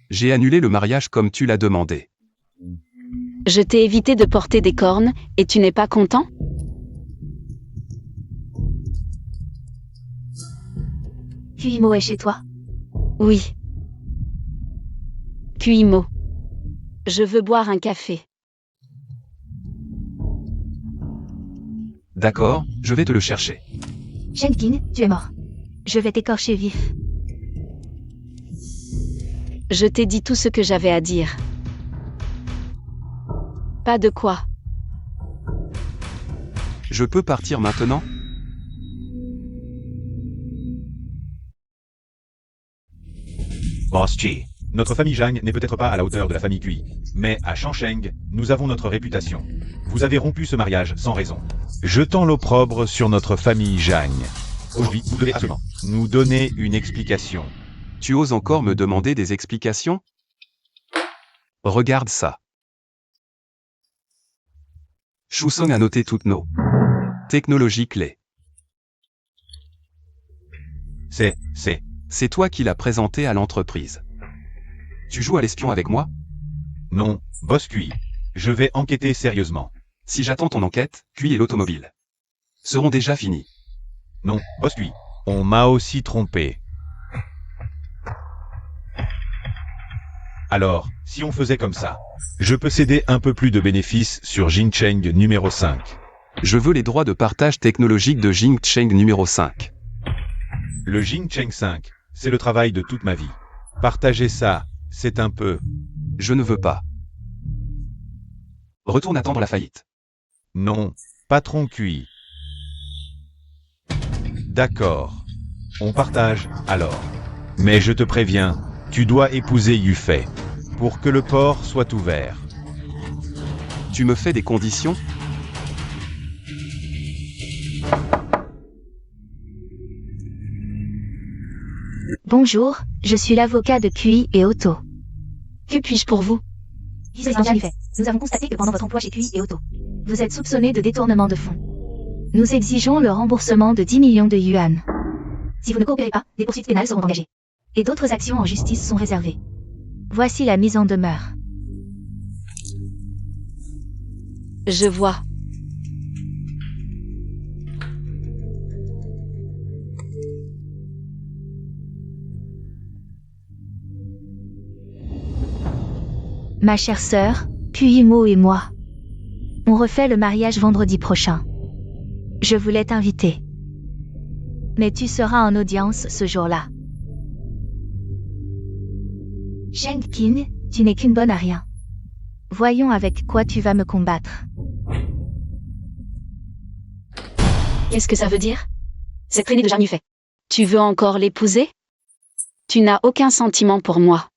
J'ai annulé le mariage comme tu l'as demandé.
Je t'ai évité de porter des cornes, et tu n'es pas content?
QIMO est chez toi?
Oui. Kuimo. Je veux boire un café.
D'accord, je vais te le chercher.
Shenkin, tu es mort. Je vais t'écorcher vif.
Je t'ai dit tout ce que j'avais à dire. Pas de quoi.
Je peux partir maintenant?
Boss Chi, notre famille Zhang n'est peut-être pas à la hauteur de la famille Cui, mais à Shangsheng, nous avons notre réputation. Vous avez rompu ce mariage sans raison, jetant l'opprobre sur notre famille Zhang. Aujourd'hui, vous devez absolument nous donner une explication.
Tu oses encore me demander des explications? Regarde ça. Shusong a noté toutes nos technologies clés. C'est toi qui l'as présenté à l'entreprise. Tu joues à l'espion avec moi?
Non, Boss Cui. Je vais enquêter sérieusement.
Si j'attends ton enquête, Cui et l'automobile seront déjà finis.
Non, Boss Cui. On m'a aussi trompé. Alors, si on faisait comme ça, je peux céder un peu plus de bénéfices sur Jingcheng numéro 5.
Je veux les droits de partage technologique de Jingcheng numéro 5.
Le Jingcheng 5, c'est le travail de toute ma vie. Partager ça, c'est un peu...
Je ne veux pas. Retourne attendre la faillite.
Non, patron Cui. D'accord. On partage, alors. Mais je te préviens, tu dois épouser Yufei, pour que le port soit ouvert.
Tu me fais des conditions?
Bonjour, je suis l'avocat de QI et Otto.
Que puis-je pour vous?
Nous avons constaté que pendant votre emploi chez QI et Otto, vous êtes soupçonné de détournement de fonds. Nous exigeons le remboursement de 10 millions de yuan. Si vous ne coopérez pas, des poursuites pénales seront engagées. Et d'autres actions en justice sont réservées. Voici la mise en demeure.
Je vois.
Ma chère sœur, Kuimo et moi. On refait le mariage vendredi prochain. Je voulais t'inviter. Mais tu seras en audience ce jour-là. Shengkin, tu n'es qu'une bonne à rien. Voyons avec quoi tu vas me combattre.
Qu'est-ce que ça veut dire? Cette traînée de Zhang Yufei. Tu veux encore l'épouser? Tu n'as aucun sentiment pour moi.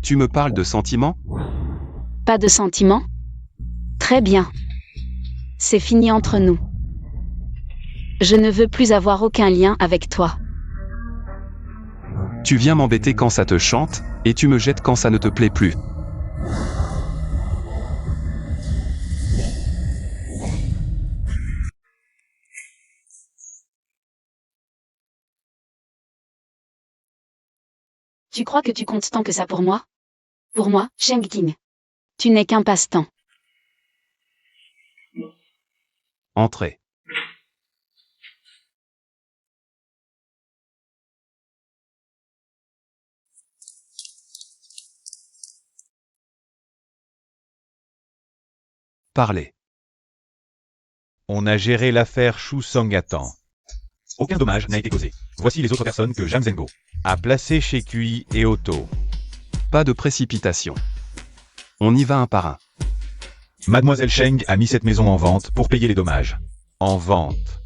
Tu me parles de sentiments?
Pas de sentiment? Très bien. C'est fini entre nous. Je ne veux plus avoir aucun lien avec toi.
Tu viens m'embêter quand ça te chante, et tu me jettes quand ça ne te plaît plus.
Tu crois que tu comptes tant que ça pour moi? Pour moi, Sheng King. Tu n'es qu'un passe-temps.
Entrez. Parlez.
On a géré l'affaire Shu Song à temps. Aucun dommage n'a été causé. Voici les autres personnes que Jang Zengo a placées chez QI et Otto.
Pas de précipitation. On y va un par un.
Mademoiselle Cheng a mis cette maison en vente pour payer les dommages. En vente.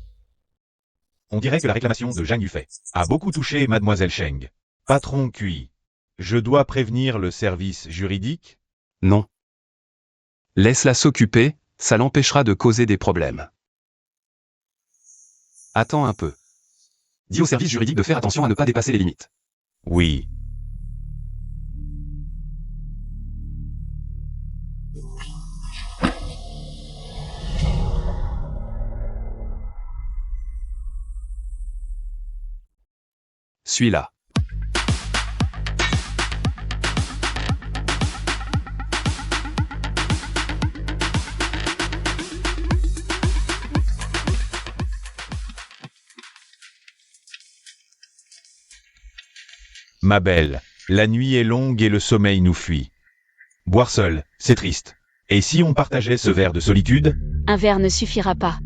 On dirait que la réclamation de Zhang Yufei a beaucoup touché Mademoiselle Cheng. Patron QI. Je dois prévenir le service juridique?
Non. Laisse-la s'occuper, ça l'empêchera de causer des problèmes. Attends un peu. Dis au service juridique de faire attention à ne pas dépasser les limites.
Oui.
Suis-la.
Ma belle, la nuit est longue et le sommeil nous fuit. Boire seul, c'est triste. Et si on partageait ce verre de solitude?
Un verre ne suffira pas.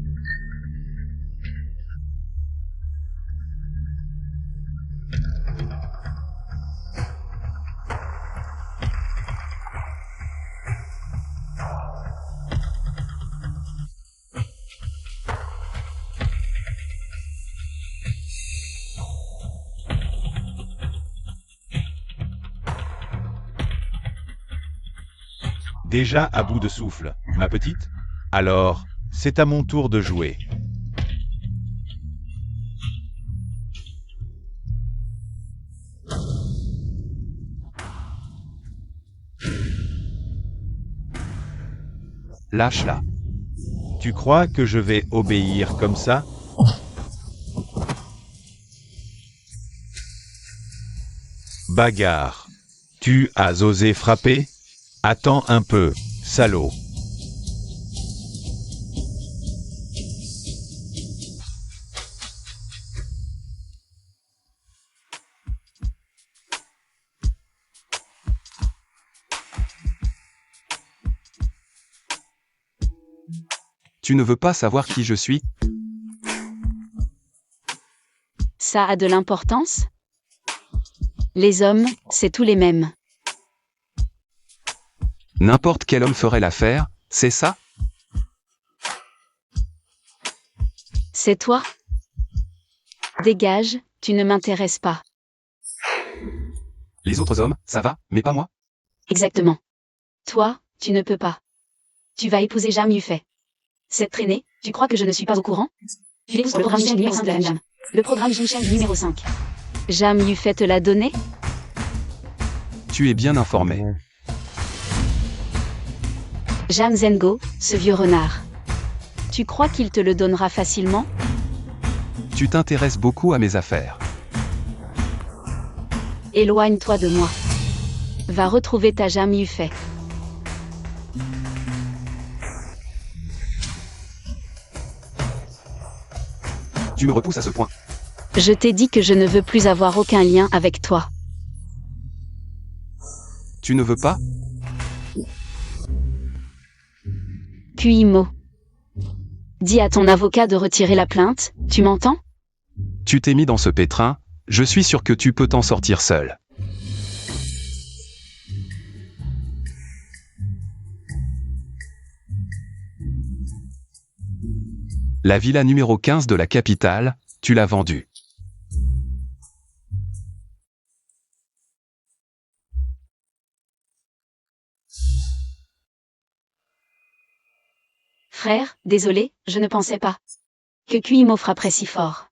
Déjà à bout de souffle, ma petite? Alors, c'est à mon tour de jouer.
Lâche-la.
Tu crois que je vais obéir comme ça? Bagarre. Tu as osé frapper? Attends un peu, salaud.
Tu ne veux pas savoir qui je suis?
Ça a de l'importance? Les hommes, c'est tous les mêmes.
N'importe quel homme ferait l'affaire, c'est ça?
C'est toi? Dégage, tu ne m'intéresses pas.
Les autres hommes, ça va, mais pas moi?
Exactement. Toi, tu ne peux pas. Tu vas épouser Zhang Yufei. Cette traînée, tu crois que je ne suis pas au courant? Tu l'épouses pour le programme Jincheng numéro 5 de la Jam. Le programme Jincheng numéro 5. Zhang Yufei te l'a donné?
Tu es bien informé.
Zhang Zengo, ce vieux renard. Tu crois qu'il te le donnera facilement?
Tu t'intéresses beaucoup à mes affaires.
Éloigne-toi de moi. Va retrouver ta Zhang Yufei.
Tu me repousses à ce point.
Je t'ai dit que je ne veux plus avoir aucun lien avec toi.
Tu ne veux pas?
Kuimo. Dis à ton avocat de retirer la plainte, tu m'entends?
Tu t'es mis dans ce pétrin, je suis sûr que tu peux t'en sortir seul. La villa numéro 15 de la capitale, tu l'as vendue.
Frère, désolé, je ne pensais pas que Kuimo frapperait si fort.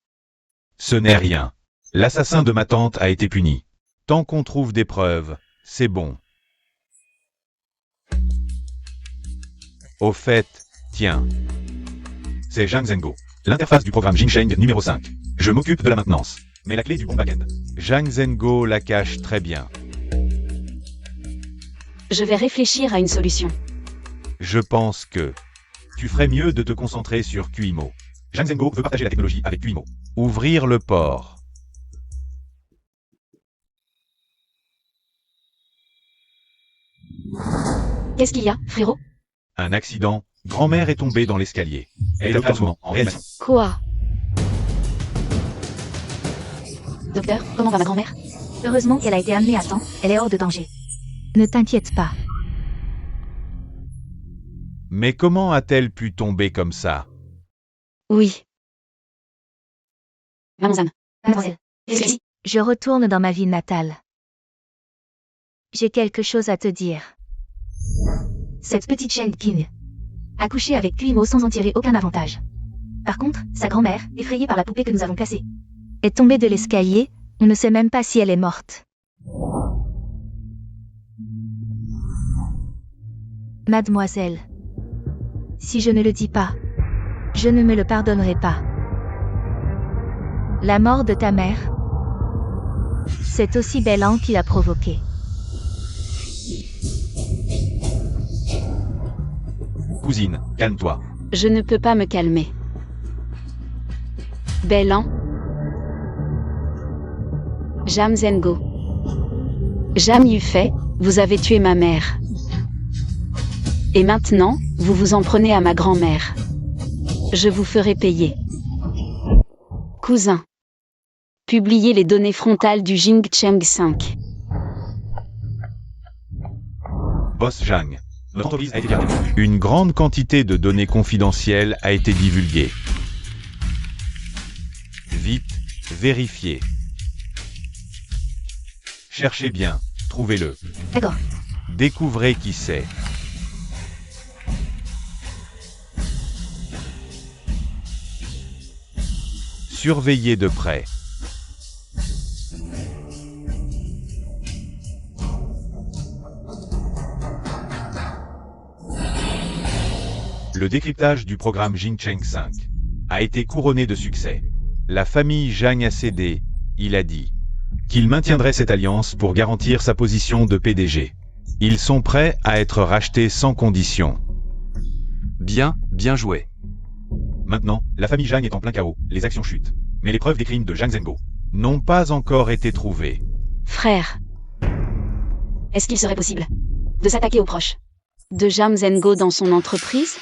Ce n'est rien. L'assassin de ma tante a été puni. Tant qu'on trouve des preuves, c'est bon. Au fait, tiens. C'est Zhang Zengo, l'interface du programme Jincheng numéro 5. Je m'occupe de la maintenance, mais la clé du bon back-end. Zhang Zengo la cache très bien.
Je vais réfléchir à une solution.
Je pense que Tu ferais mieux de te concentrer sur Kuimo. Zhang Zhengo veut partager la technologie avec Kuimo. Ouvrir le port.
Qu'est-ce qu'il y a, frérot?
Un accident. Grand-mère est tombée dans l'escalier. Elle est actuellement en réanimation.
Quoi? Docteur, comment va ma grand-mère?
Heureusement qu'elle a été amenée à temps, elle est hors de danger. Ne t'inquiète pas.
Mais comment a-t-elle pu tomber comme ça?
Oui. Mademoiselle.
Mademoiselle,
Qu'est-ce que c'est?
je retourne dans ma ville natale. J'ai quelque chose à te dire. Cette petite Shen King a couché avec Kuimo sans en tirer aucun avantage. Par contre, sa grand-mère, effrayée par la poupée que nous avons cassée, est tombée de l'escalier, on ne sait même pas si elle est morte. Mademoiselle, si je ne le dis pas, je ne me le pardonnerai pas. La mort de ta mère, c'est aussi Bellan qui l'a provoquée.
Cousine, calme-toi.
Je ne peux pas me calmer. Bellan. Zhang Zhengo. Zhang Yufei, vous avez tué ma mère. Et maintenant, vous vous en prenez à ma grand-mère. Je vous ferai payer. Cousin. Publiez les données frontales du Jingcheng 5.
Boss Zhang. Notre entreprise a été gardée. Une grande quantité de données confidentielles a été divulguée. Vite, vérifiez. Cherchez bien, trouvez-le.
D'accord.
Découvrez qui c'est. Surveillez de près. Le décryptage du programme Jingcheng 5 a été couronné de succès. La famille Zhang a cédé, il a dit, qu'il maintiendrait cette alliance pour garantir sa position de PDG. Ils sont prêts à être rachetés sans condition.
Bien, bien joué.
Maintenant, la famille Zhang est en plein chaos, les actions chutent. Mais les preuves des crimes de Zhang Zhengo n'ont pas encore été trouvées.
Frère. Est-ce qu'il serait possible de s'attaquer aux proches de Zhang Zhengo dans son entreprise?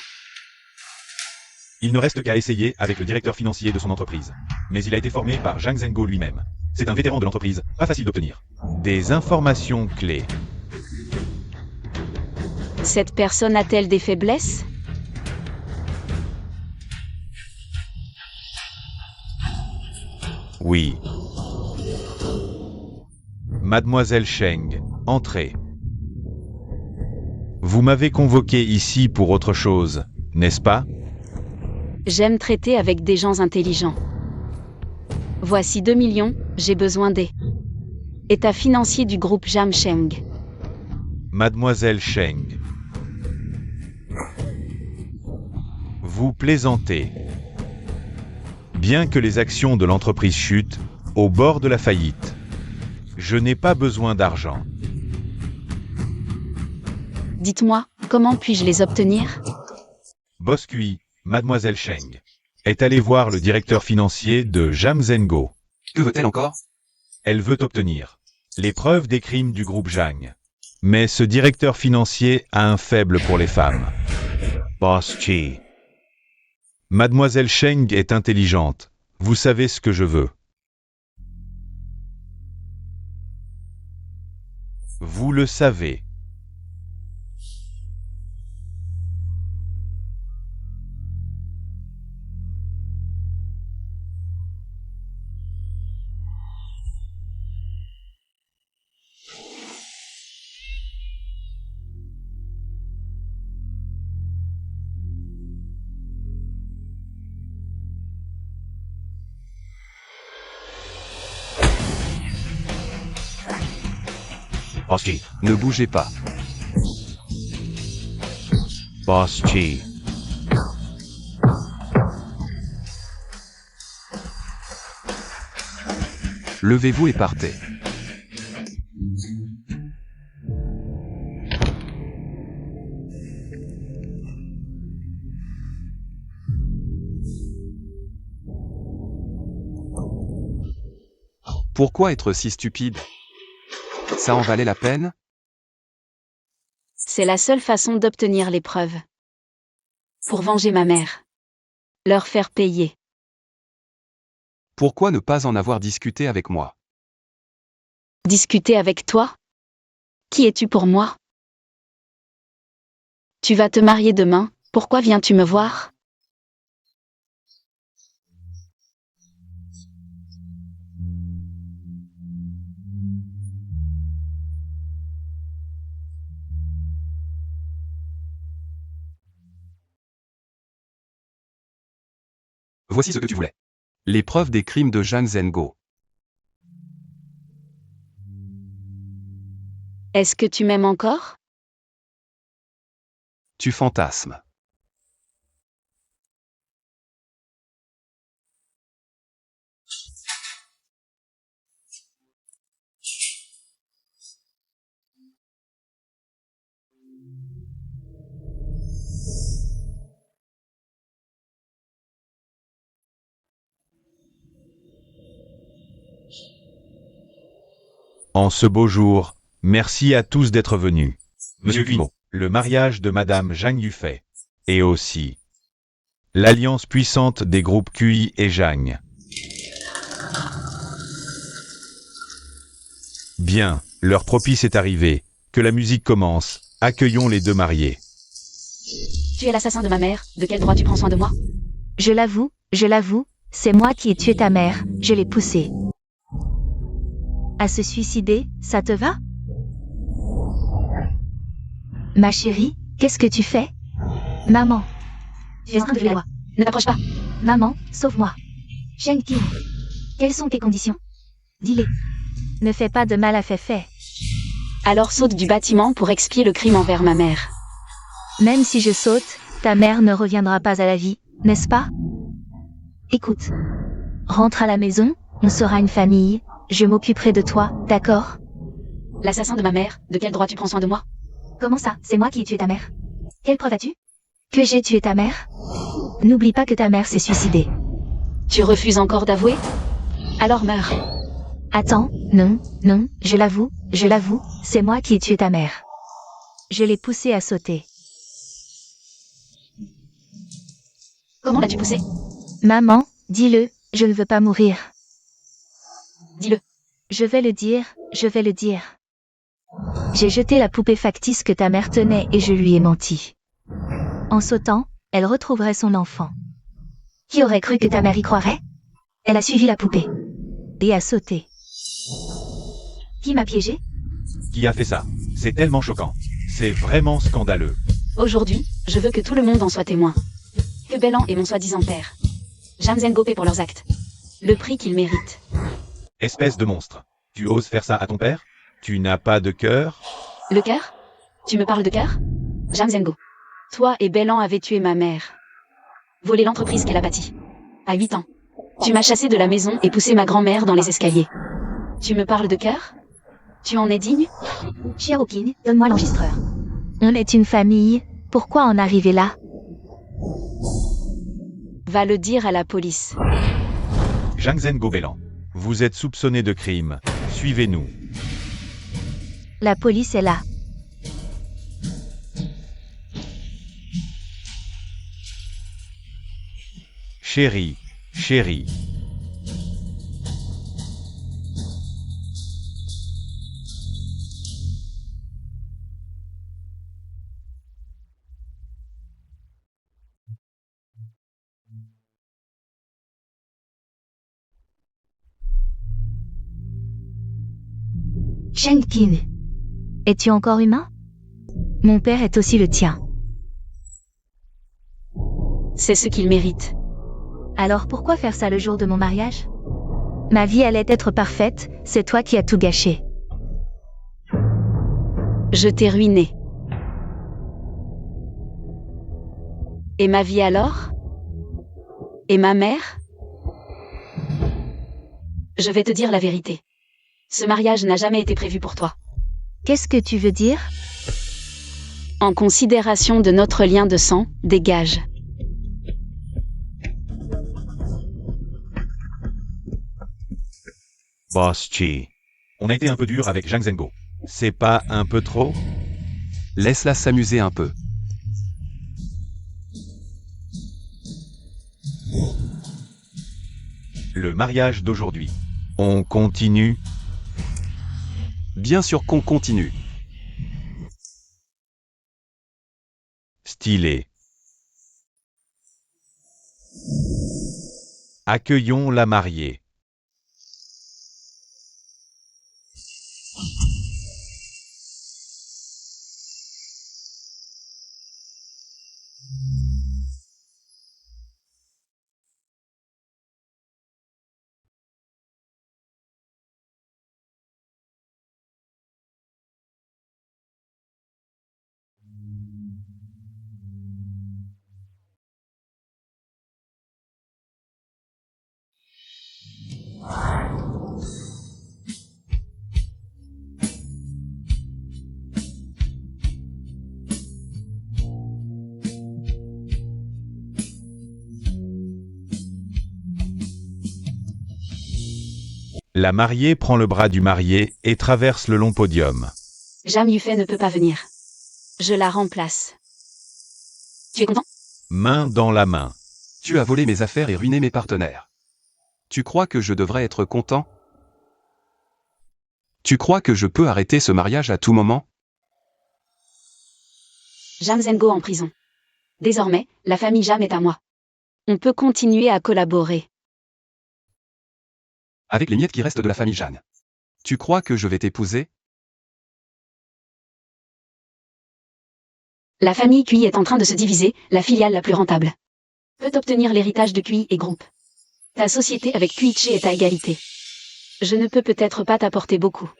Il ne reste qu'à essayer avec le directeur financier de son entreprise. Mais il a été formé par Zhang Zhengo lui-même. C'est un vétéran de l'entreprise, pas facile d'obtenir. Des informations clés.
Cette personne a-t-elle des faiblesses?
Oui. Mademoiselle Cheng, entrez. Vous m'avez convoqué ici pour autre chose, n'est-ce pas?
J'aime traiter avec des gens intelligents. Voici 2 millions, j'ai besoin des états financiers du groupe Jamsheng.
Mademoiselle Cheng. Vous plaisantez. Bien que les actions de l'entreprise chutent, au bord de la faillite, je n'ai pas besoin d'argent.
Dites-moi, comment puis-je les obtenir?
Boss QI, Mademoiselle Cheng, est allée voir le directeur financier de Zhang Zhengo.
Que veut-elle encore?
Elle veut obtenir les preuves des crimes du groupe Zhang. Mais ce directeur financier a un faible pour les femmes. Boss Chi. Mademoiselle Cheng est intelligente. Vous savez ce que je veux. Vous le savez. Boss Chi.
Ne bougez pas.
Boss Chi.
Levez-vous et partez. Pourquoi être si stupide? Ça en valait la peine?
C'est la seule façon d'obtenir les preuves. Pour venger ma mère. Leur faire payer.
Pourquoi ne pas en avoir discuté avec moi?
Discuter avec toi? Qui es-tu pour moi? Tu vas te marier demain, pourquoi viens-tu me voir?
Voici ce que tu voulais. Les preuves des crimes de Jang Zen-go.
Est-ce que tu m'aimes encore?
Tu fantasmes.
En ce beau jour, merci à tous d'être venus. Monsieur Guillemot, le mariage de Madame Jang Yufei. Et aussi l'alliance puissante des groupes QI et Jang. Bien, l'heure propice est arrivée. Que la musique commence. Accueillons les deux mariés.
Tu es l'assassin de ma mère, de quel droit tu prends soin de moi?
Je l'avoue, c'est moi qui ai tué ta mère, je l'ai poussée. À se suicider, ça te va? Ma chérie, qu'est-ce que tu fais? Maman. Tu es en train de violer la loi.
Ne t'approche pas.
Maman, sauve-moi. Shang-Qin, quelles sont tes conditions? Dis-les. Ne fais pas de mal à Fei.
Alors saute du bâtiment pour expier le crime envers ma mère.
Même si je saute, ta mère ne reviendra pas à la vie, n'est-ce pas? Écoute. Rentre à la maison, on sera une famille, je m'occuperai de toi, d'accord?
L'assassin de ma mère, de quel droit tu prends soin de moi?
Comment ça, c'est moi qui ai tué ta mère? Quelle preuve as-tu? Que j'ai tué ta mère? N'oublie pas que ta mère s'est suicidée.
Tu refuses encore d'avouer? Alors meurs.
Attends, non, je l'avoue, c'est moi qui ai tué ta mère. Je l'ai poussée à sauter.
Comment l'as-tu poussé?
Maman, dis-le, je ne veux pas mourir.
Dis-le.
Je vais le dire. J'ai jeté la poupée factice que ta mère tenait et je lui ai menti. En sautant, elle retrouverait son enfant. Qui aurait cru que ta mère y croirait? Elle a suivi la poupée. Et a sauté. Qui m'a piégé?
Qui a fait ça? C'est tellement choquant. C'est vraiment scandaleux.
Aujourd'hui, je veux que tout le monde en soit témoin. Que Bellan et mon soi-disant père. Jang Zen-go paient pour leurs actes. Le prix qu'ils méritent.
Espèce de monstre. Tu oses faire ça à ton père? Tu n'as pas de cœur?
Le cœur? Tu me parles de cœur? Jang Zen-go. Toi et Bellan avez tué ma mère. Volé l'entreprise qu'elle a bâtie. À 8 ans. Tu m'as chassé de la maison et poussé ma grand-mère dans les escaliers. Tu me parles de cœur? Tu en es digne?
Xiaoqing, donne-moi l'enregistreur. On est une famille, pourquoi en arriver là?
Va le dire à la police.
Jang Zen-go Bellan. Vous êtes soupçonné de crime. Suivez-nous.
La police est là.
Chérie.
Shang-Qin. Es-tu encore humain? Mon père est aussi le tien.
C'est ce qu'il mérite.
Alors pourquoi faire ça le jour de mon mariage? Ma vie allait être parfaite, c'est toi qui as tout gâché.
Je t'ai ruiné. Et ma vie alors? Et ma mère? Je vais te dire la vérité. Ce mariage n'a jamais été prévu pour toi.
Qu'est-ce que tu veux dire?
En considération de notre lien de sang, dégage.
Boss Chi. On a été un peu dur avec Zhang Zhengo. C'est pas un peu trop?
Laisse-la s'amuser un peu.
Le mariage d'aujourd'hui. On continue?
Bien sûr qu'on continue.
Stylé. Accueillons la mariée. La mariée prend le bras du marié et traverse le long podium.
Zhang Yufei ne peut pas venir. Je la remplace. Tu es content?
Main dans la main.
Tu as volé mes affaires et ruiné mes partenaires. Tu crois que je devrais être content? Tu crois que je peux arrêter ce mariage à tout moment?
Zhang Zhengo en prison. Désormais, la famille Zhang est à moi. On peut continuer à collaborer.
Avec les miettes qui restent de la famille Zhang. Tu crois que je vais t'épouser?
La famille Cui est en train de se diviser, la filiale la plus rentable peut obtenir l'héritage de Cui et Group. Ta société avec Cuiche est à égalité. Je ne peux peut-être pas t'apporter beaucoup.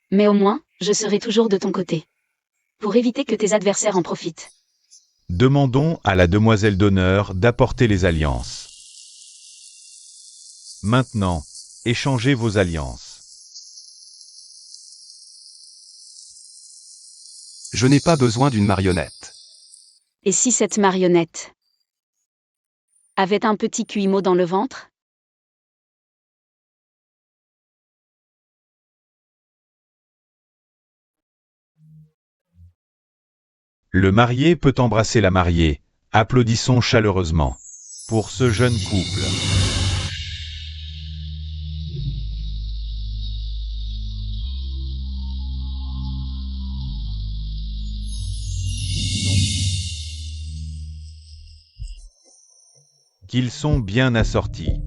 Mais au moins, je serai toujours de ton côté. Pour éviter que tes adversaires en profitent.
Demandons à la demoiselle d'honneur d'apporter les alliances. Maintenant, échangez vos alliances.
Je n'ai pas besoin d'une marionnette.
Et si cette marionnette avait un petit cuimo dans le ventre?
Le marié peut embrasser la mariée. Applaudissons chaleureusement. Pour ce jeune couple. Qu'ils sont bien assortis.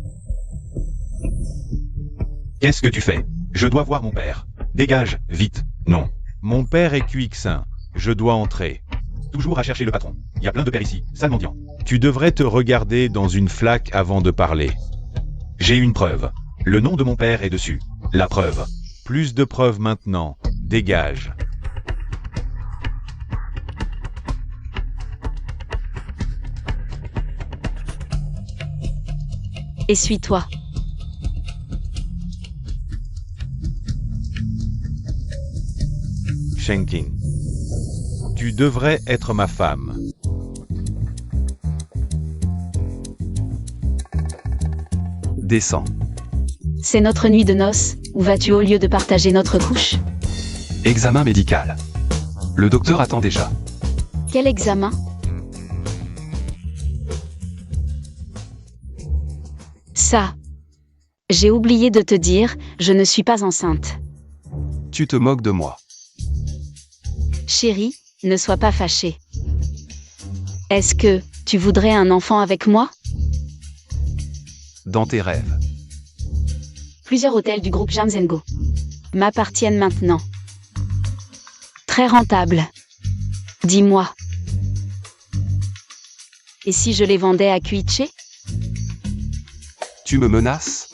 Qu'est-ce que tu fais? Je dois voir mon père. Dégage, vite. Non. Mon père est Cuixin. Je dois entrer. Toujours à chercher le patron. Il y a plein de pères ici, sale mendiant. Tu devrais te regarder dans une flaque avant de parler. J'ai une preuve. Le nom de mon père est dessus. La preuve. Plus de preuves maintenant. Dégage.
Essuie-toi.
Shenking. Tu devrais être ma femme.
Descends.
C'est notre nuit de noces, où vas-tu au lieu de partager notre couche?
Examen médical. Le docteur attend déjà.
Quel examen? Ça. J'ai oublié de te dire, je ne suis pas enceinte.
Tu te moques de moi.
Chérie, ne sois pas fâchée. Est-ce que tu voudrais un enfant avec moi?
Dans tes rêves.
Plusieurs hôtels du groupe Zhang Zhengo m'appartiennent maintenant. Très rentable. Dis-moi. Et si je les vendais à Cuiche?
Tu me menaces?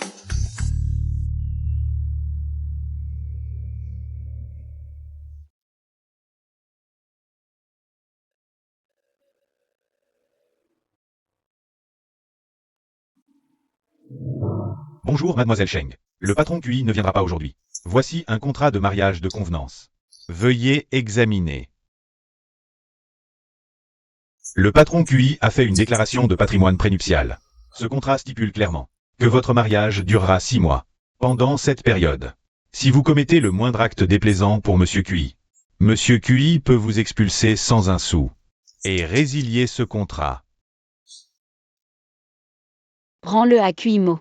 Bonjour mademoiselle Cheng. Le patron QI ne viendra pas aujourd'hui. Voici un contrat de mariage de convenance. Veuillez examiner. Le patron QI a fait une déclaration de patrimoine prénuptial. Ce contrat stipule clairement que votre mariage durera 6 mois. Pendant cette période, si vous commettez le moindre acte déplaisant pour Monsieur QI, Monsieur QI peut vous expulser sans un sou et résilier ce contrat.
Rends-le à Kuimo.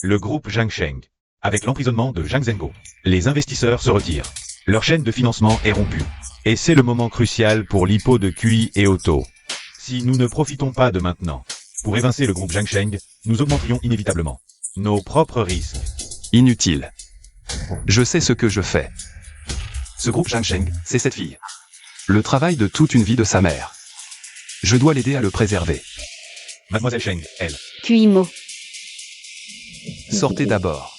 Le groupe Zhang Sheng. Avec l'emprisonnement de Zhang Zhengo, les investisseurs se retirent. Leur chaîne de financement est rompue. Et c'est le moment crucial pour l'IPO de QI et Otto. Si nous ne profitons pas de maintenant pour évincer le groupe Zhang Sheng, nous augmenterions inévitablement nos propres risques.
Inutile. Je sais ce que je fais. Ce groupe Zhang Sheng, c'est cette fille. Le travail de toute une vie de sa mère. Je dois l'aider à le préserver.
Mademoiselle Sheng, elle.
Kuimo.
Sortez d'abord.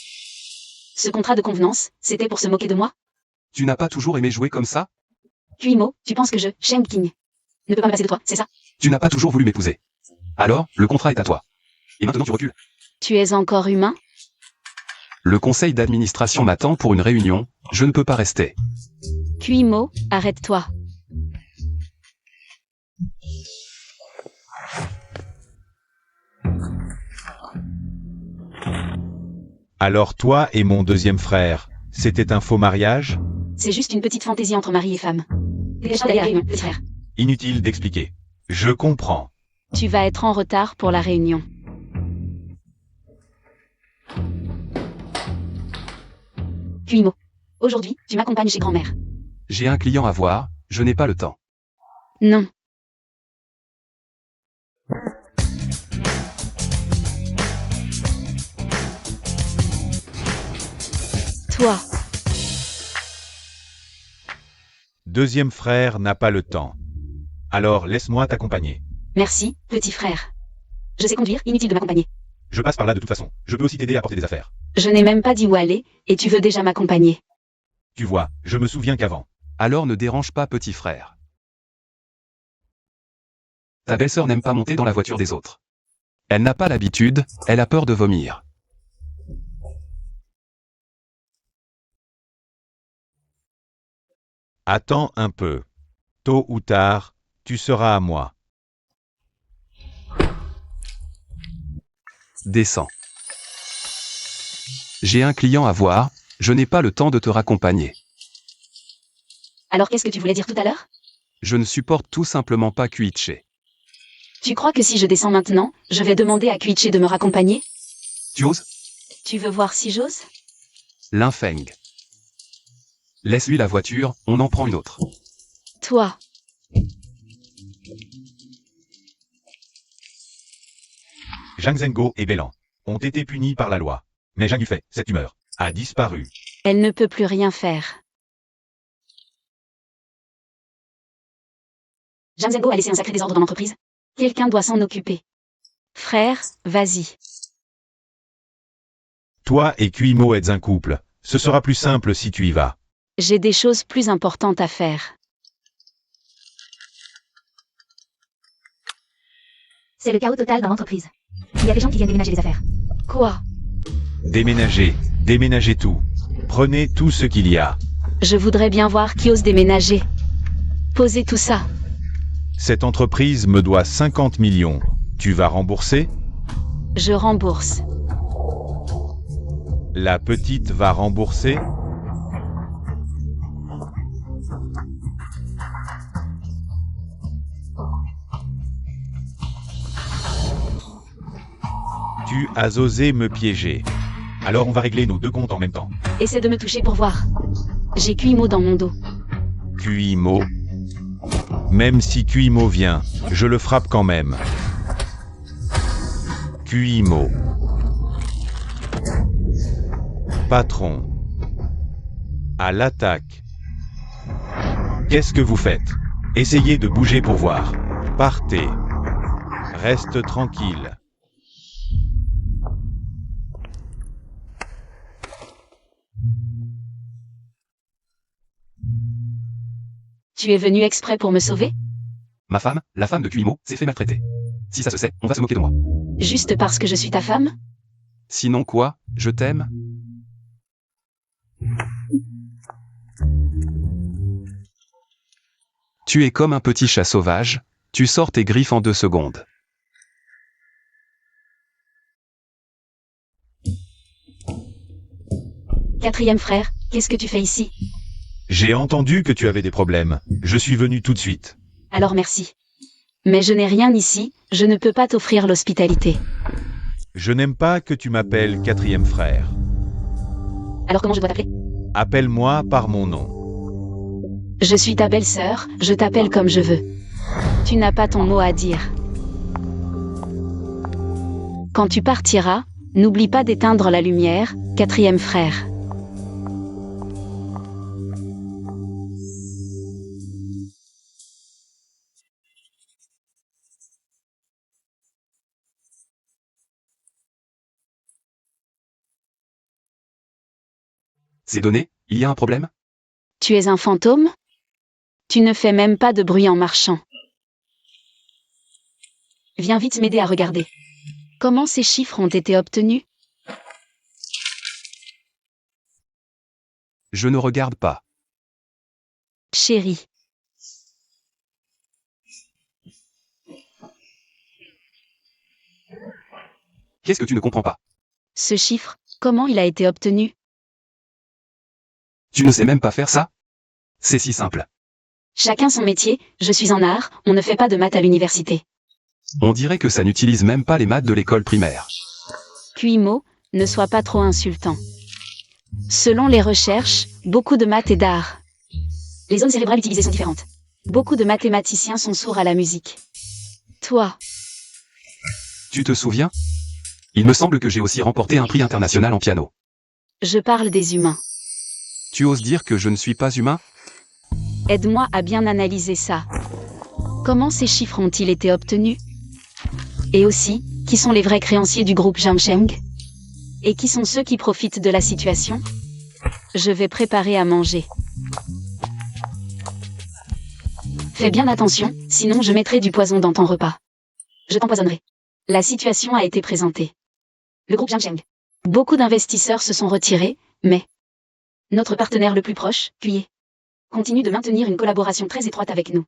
Ce contrat de convenance, c'était pour se moquer de moi?
Tu n'as pas toujours aimé jouer comme ça?
Kuimo, tu penses que je, Sheng King, ne peux pas me passer de toi, c'est ça?
Tu n'as pas toujours voulu m'épouser. Alors, le contrat est à toi. Et maintenant tu recules.
Tu es encore humain?
Le conseil d'administration m'attend pour une réunion, je ne peux pas rester.
Kuimo, arrête-toi.
Alors toi et mon deuxième frère, c'était un faux mariage?
C'est juste une petite fantaisie entre mari et femme. Dépêche-toi d'aller à la réunion, petit frère.
Inutile d'expliquer. Je comprends.
Tu vas être en retard pour la réunion. Kuimo. Aujourd'hui, tu m'accompagnes chez grand-mère.
J'ai un client à voir, je n'ai pas le temps.
Non. Toi.
Deuxième frère n'a pas le temps. Alors laisse-moi t'accompagner.
Merci, petit frère. Je sais conduire, inutile de m'accompagner.
Je passe par là de toute façon. Je peux aussi t'aider à porter des affaires.
Je n'ai même pas dit où aller, et tu veux déjà m'accompagner.
Tu vois, je me souviens qu'avant.
Alors ne dérange pas petit frère. Ta belle-sœur n'aime pas monter dans la voiture des autres. Elle n'a pas l'habitude, elle a peur de vomir.
Attends un peu. Tôt ou tard, tu seras à moi.
Descends. J'ai un client à voir, je n'ai pas le temps de te raccompagner.
Alors qu'est-ce que tu voulais dire tout à l'heure?
Je ne supporte tout simplement pas Kuiche.
Tu crois que si je descends maintenant, je vais demander à Kuiche de me raccompagner?
Tu oses?
Tu veux voir si j'ose?
Linfeng. Laisse-lui la voiture, on en prend une autre.
Toi.
Zhang Zhengo et Bélan ont été punis par la loi. Mais Zhang Yufei, cette humeur, a disparu.
Elle ne peut plus rien faire. Zhang Zhengo a laissé un sacré désordre dans l'entreprise. Quelqu'un doit s'en occuper. Frère, vas-y.
Toi et Kuimo êtes un couple. Ce sera plus simple si tu y vas.
J'ai des choses plus importantes à faire.
C'est le chaos total dans l'entreprise. Il y a des gens qui viennent déménager les affaires.
Quoi?
Déménagez, déménagez tout. Prenez tout ce qu'il y a.
Je voudrais bien voir qui ose déménager. Posez tout ça.
Cette entreprise me doit 50 millions. Tu vas rembourser?
Je rembourse.
La petite va rembourser? Tu as osé me piéger. Alors on va régler nos deux comptes en même temps.
Essaie de me toucher pour voir. J'ai Kuimo dans mon dos.
Kuimo. Même si Kuimo vient, je le frappe quand même. Kuimo. Patron. À l'attaque. Qu'est-ce que vous faites? Essayez de bouger pour voir. Partez. Reste tranquille.
Tu es venu exprès pour me sauver?
Ma femme, la femme de Kuimo, s'est fait maltraiter. Si ça se sait, on va se moquer de moi.
Juste parce que je suis ta femme?
Sinon quoi? Je t'aime? Tu es comme un petit chat sauvage, tu sors tes griffes en 2 secondes.
Quatrième frère, qu'est-ce que tu fais ici?
J'ai entendu que tu avais des problèmes. Je suis venu tout de suite.
Alors merci. Mais je n'ai rien ici, je ne peux pas t'offrir l'hospitalité.
Je n'aime pas que tu m'appelles quatrième frère.
Alors comment je dois t'appeler?
Appelle-moi par mon nom.
Je suis ta belle-sœur, je t'appelle comme je veux. Tu n'as pas ton mot à dire. Quand tu partiras, n'oublie pas d'éteindre la lumière, quatrième frère.
C'est donné, il y a un problème?
Tu es un fantôme? Tu ne fais même pas de bruit en marchant. Viens vite m'aider à regarder. Comment ces chiffres ont été obtenus?
Je ne regarde pas.
Chérie.
Qu'est-ce que tu ne comprends pas?
Ce chiffre, comment il a été obtenu?
Tu ne sais même pas faire ça? C'est si simple.
Chacun son métier, je suis en art, on ne fait pas de maths à l'université.
On dirait que ça n'utilise même pas les maths de l'école primaire.
Cuimo, ne sois pas trop insultant. Selon les recherches, beaucoup de maths et d'art. Les zones cérébrales utilisées sont différentes. Beaucoup de mathématiciens sont sourds à la musique. Toi,
Tu te souviens? Il me semble que j'ai aussi remporté un prix international en piano.
je parle des humains.
Tu oses dire que je ne suis pas humain?
Aide-moi à bien analyser ça. Comment ces chiffres ont-ils été obtenus? Et aussi, qui sont les vrais créanciers du groupe Jiangsheng? Et qui sont ceux qui profitent de la situation? Je vais préparer à manger. Fais bien attention, sinon je mettrai du poison dans ton repas. Je t'empoisonnerai. La situation a été présentée. Le groupe Jiangsheng. Beaucoup d'investisseurs se sont retirés, mais notre partenaire le plus proche, QIE, continue de maintenir une collaboration très étroite avec nous.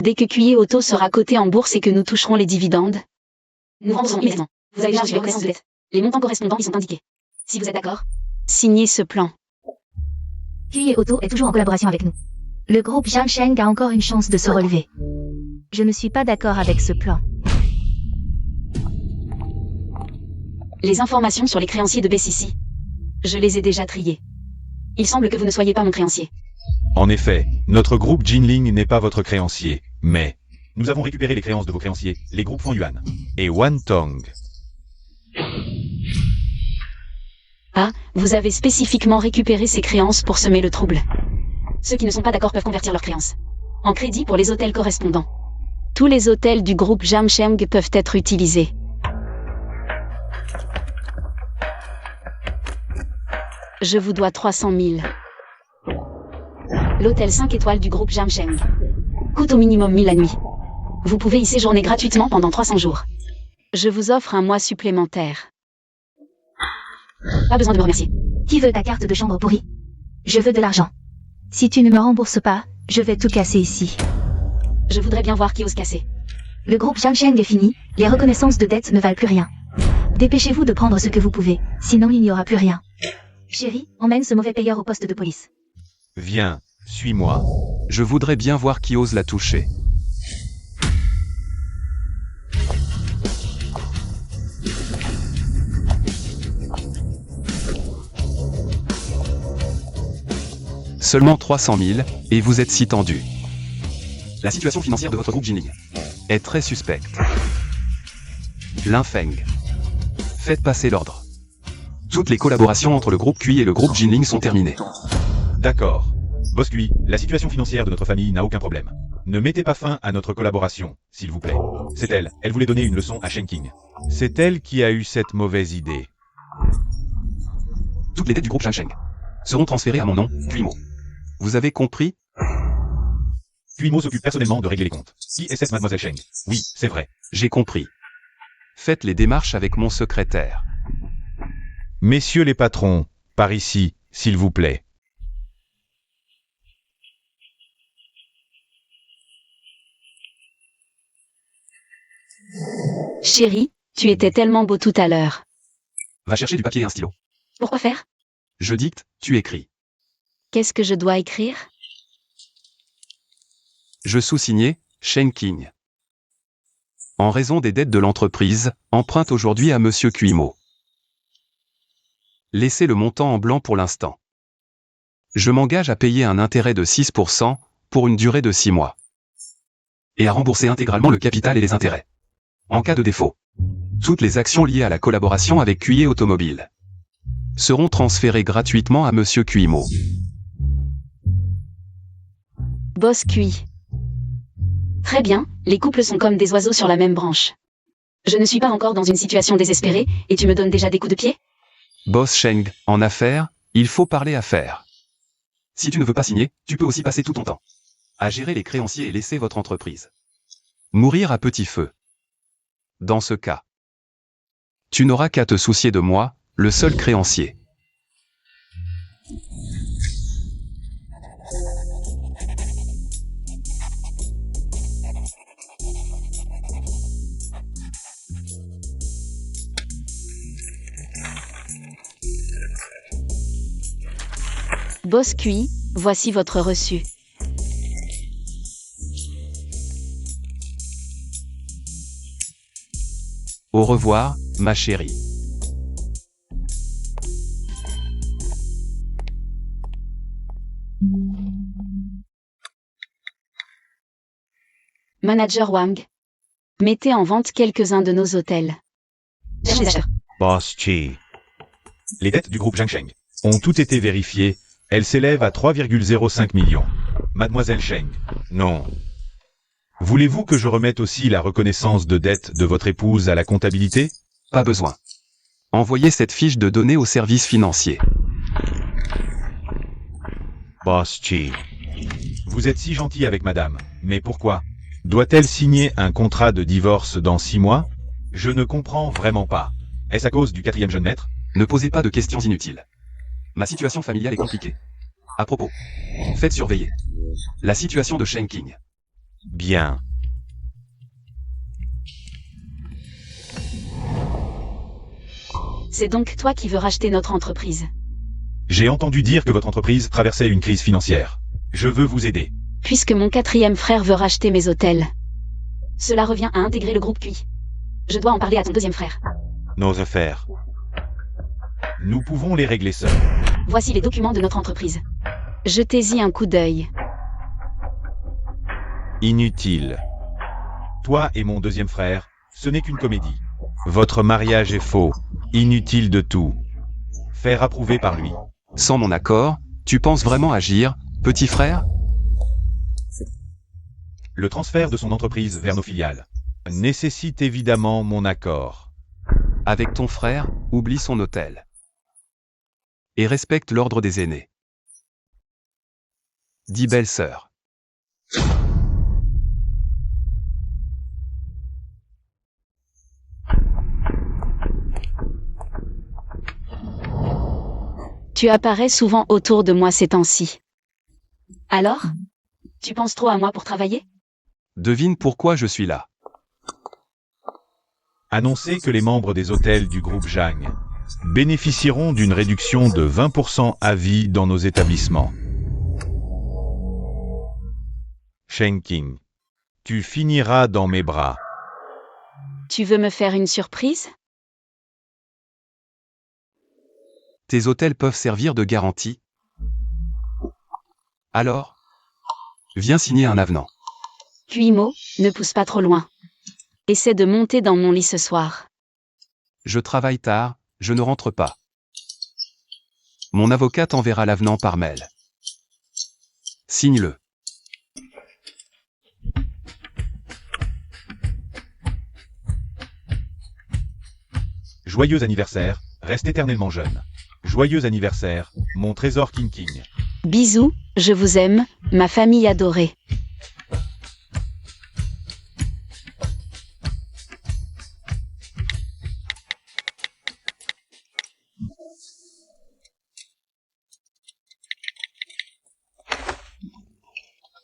Dès que QIE Auto sera coté en bourse et que nous toucherons les dividendes, nous rembourserons immédiatement. Vous avez déjà reçu la reconnaissance de dette. Les montants correspondants y sont indiqués. Si vous êtes d'accord, signez ce plan.
QIE Auto est toujours en collaboration avec nous. Le groupe Jiangsheng a encore une chance de se relever. Je ne suis pas d'accord avec ce plan.
Les informations sur les créanciers de BCC. Je les ai déjà triées. Il semble que vous ne soyez pas mon créancier.
En effet, notre groupe Jinling n'est pas votre créancier, mais nous avons récupéré les créances de vos créanciers, les groupes Fangyuan et Wantong.
Ah, vous avez spécifiquement récupéré ces créances pour semer le trouble. Ceux qui ne sont pas d'accord peuvent convertir leurs créances en crédit pour les hôtels correspondants. Tous les hôtels du groupe Jiangsheng peuvent être utilisés. Je vous dois 300 000. L'hôtel 5 étoiles du groupe Jiangsheng coûte au minimum 1000 la nuit. Vous pouvez y séjourner gratuitement pendant 300 jours. Je vous offre un mois supplémentaire. Pas besoin de me remercier.
Qui veut ta carte de chambre pourrie? Je veux de l'argent. Si tu ne me rembourses pas, je vais tout casser ici.
Je voudrais bien voir qui ose casser.
Le groupe Jiangsheng est fini, les reconnaissances de dette ne valent plus rien. Dépêchez-vous de prendre ce que vous pouvez, sinon il n'y aura plus rien. Chérie, emmène ce mauvais payeur au poste de police.
Viens, suis-moi.
Je voudrais bien voir qui ose la toucher. Seulement 300 000, et vous êtes si tendu. La situation financière de votre groupe Jinling est très suspecte. Linfeng. Faites passer l'ordre. Toutes les collaborations entre le groupe QI et le groupe Jinling sont terminées.
D'accord. Boss Cui, la situation financière de notre famille n'a aucun problème. Ne mettez pas fin à notre collaboration, s'il vous plaît. C'est elle, elle voulait donner une leçon à Shenking. C'est elle qui a eu cette mauvaise idée.
Toutes les dettes du groupe Jiangsheng seront transférées à mon nom, Cuimo. Vous avez compris?
Cuimo s'occupe personnellement de régler les comptes. ISS Mademoiselle Sheng. Oui, c'est vrai.
J'ai compris. Faites les démarches avec mon secrétaire.
Messieurs les patrons, par ici, s'il vous plaît.
Chérie, tu étais tellement beau tout à l'heure.
Va chercher du papier et un stylo.
Pourquoi faire?
Je dicte, tu écris.
Qu'est-ce que je dois écrire?
Je sous-signé, Shen King. En raison des dettes de l'entreprise, emprunte aujourd'hui à Monsieur Cuimo. Laissez le montant en blanc pour l'instant. Je m'engage à payer un intérêt de 6% pour une durée de 6 mois. Et à rembourser intégralement le capital et les intérêts. En cas de défaut, toutes les actions liées à la collaboration avec QI Automobile seront transférées gratuitement à Monsieur Cuimo.
Boss QI. Très bien, les couples sont comme des oiseaux sur la même branche. Je ne suis pas encore dans une situation désespérée, et tu me donnes déjà des coups de pied?
Boss Sheng, en affaires, il faut parler affaires. Si tu ne veux pas signer, tu peux aussi passer tout ton temps à gérer les créanciers et laisser votre entreprise mourir à petit feu. Dans ce cas, tu n'auras qu'à te soucier de moi, le seul créancier.
Boss QI, voici votre reçu.
Au revoir, ma chérie.
Manager Wang. Mettez en vente quelques-uns de nos hôtels.
Boss Chi. Les dettes du groupe Zhangsheng ont toutes été vérifiées. Elles s'élèvent à 3,05 millions. Mademoiselle Sheng. Non. Voulez-vous que je remette aussi la reconnaissance de dette de votre épouse à la comptabilité?
Pas besoin. Envoyez cette fiche de données au service financier.
Boss Chi. Vous êtes si gentil avec madame, mais pourquoi? Doit-elle signer un contrat de divorce dans 6 mois? Je ne comprends vraiment pas. Est-ce à cause du 4e jeune maître?
Ne posez pas de questions inutiles. Ma situation familiale est compliquée. À propos, faites surveiller la situation de Shen King.
Bien.
C'est donc toi qui veux racheter notre entreprise.
J'ai entendu dire que votre entreprise traversait une crise financière. Je veux vous aider.
Puisque mon 4e frère veut racheter mes hôtels. Cela revient à intégrer le groupe QI. Je dois en parler à ton 2e frère.
Nos affaires. Nous pouvons les régler seuls.
Voici les documents de notre entreprise. Jetez-y un coup d'œil.
Inutile. Toi et mon 2e frère, ce n'est qu'une comédie. Votre mariage est faux. Inutile de tout. Faire approuver par lui.
Sans mon accord, tu penses vraiment agir, petit frère?
Le transfert de son entreprise vers nos filiales nécessite évidemment mon accord.
Avec ton frère, oublie son hôtel. Et respecte l'ordre des aînés. Dis belle-sœur.
Tu apparais souvent autour de moi ces temps-ci. Alors? Tu penses trop à moi pour travailler?
Devine pourquoi je suis là.
Annoncez que les membres des hôtels du groupe Zhang bénéficieront d'une réduction de 20% à vie dans nos établissements. Shen King, tu finiras dans mes bras.
Tu veux me faire une surprise?
Tes hôtels peuvent servir de garantie. Alors, viens signer un avenant.
Cuimo, ne pousse pas trop loin. Essaie de monter dans mon lit ce soir.
Je travaille tard, je ne rentre pas. Mon avocat t'enverra l'avenant par mail. Signe-le.
Joyeux anniversaire, reste éternellement jeune. Joyeux anniversaire, mon trésor King King.
Bisous, je vous aime, ma famille adorée.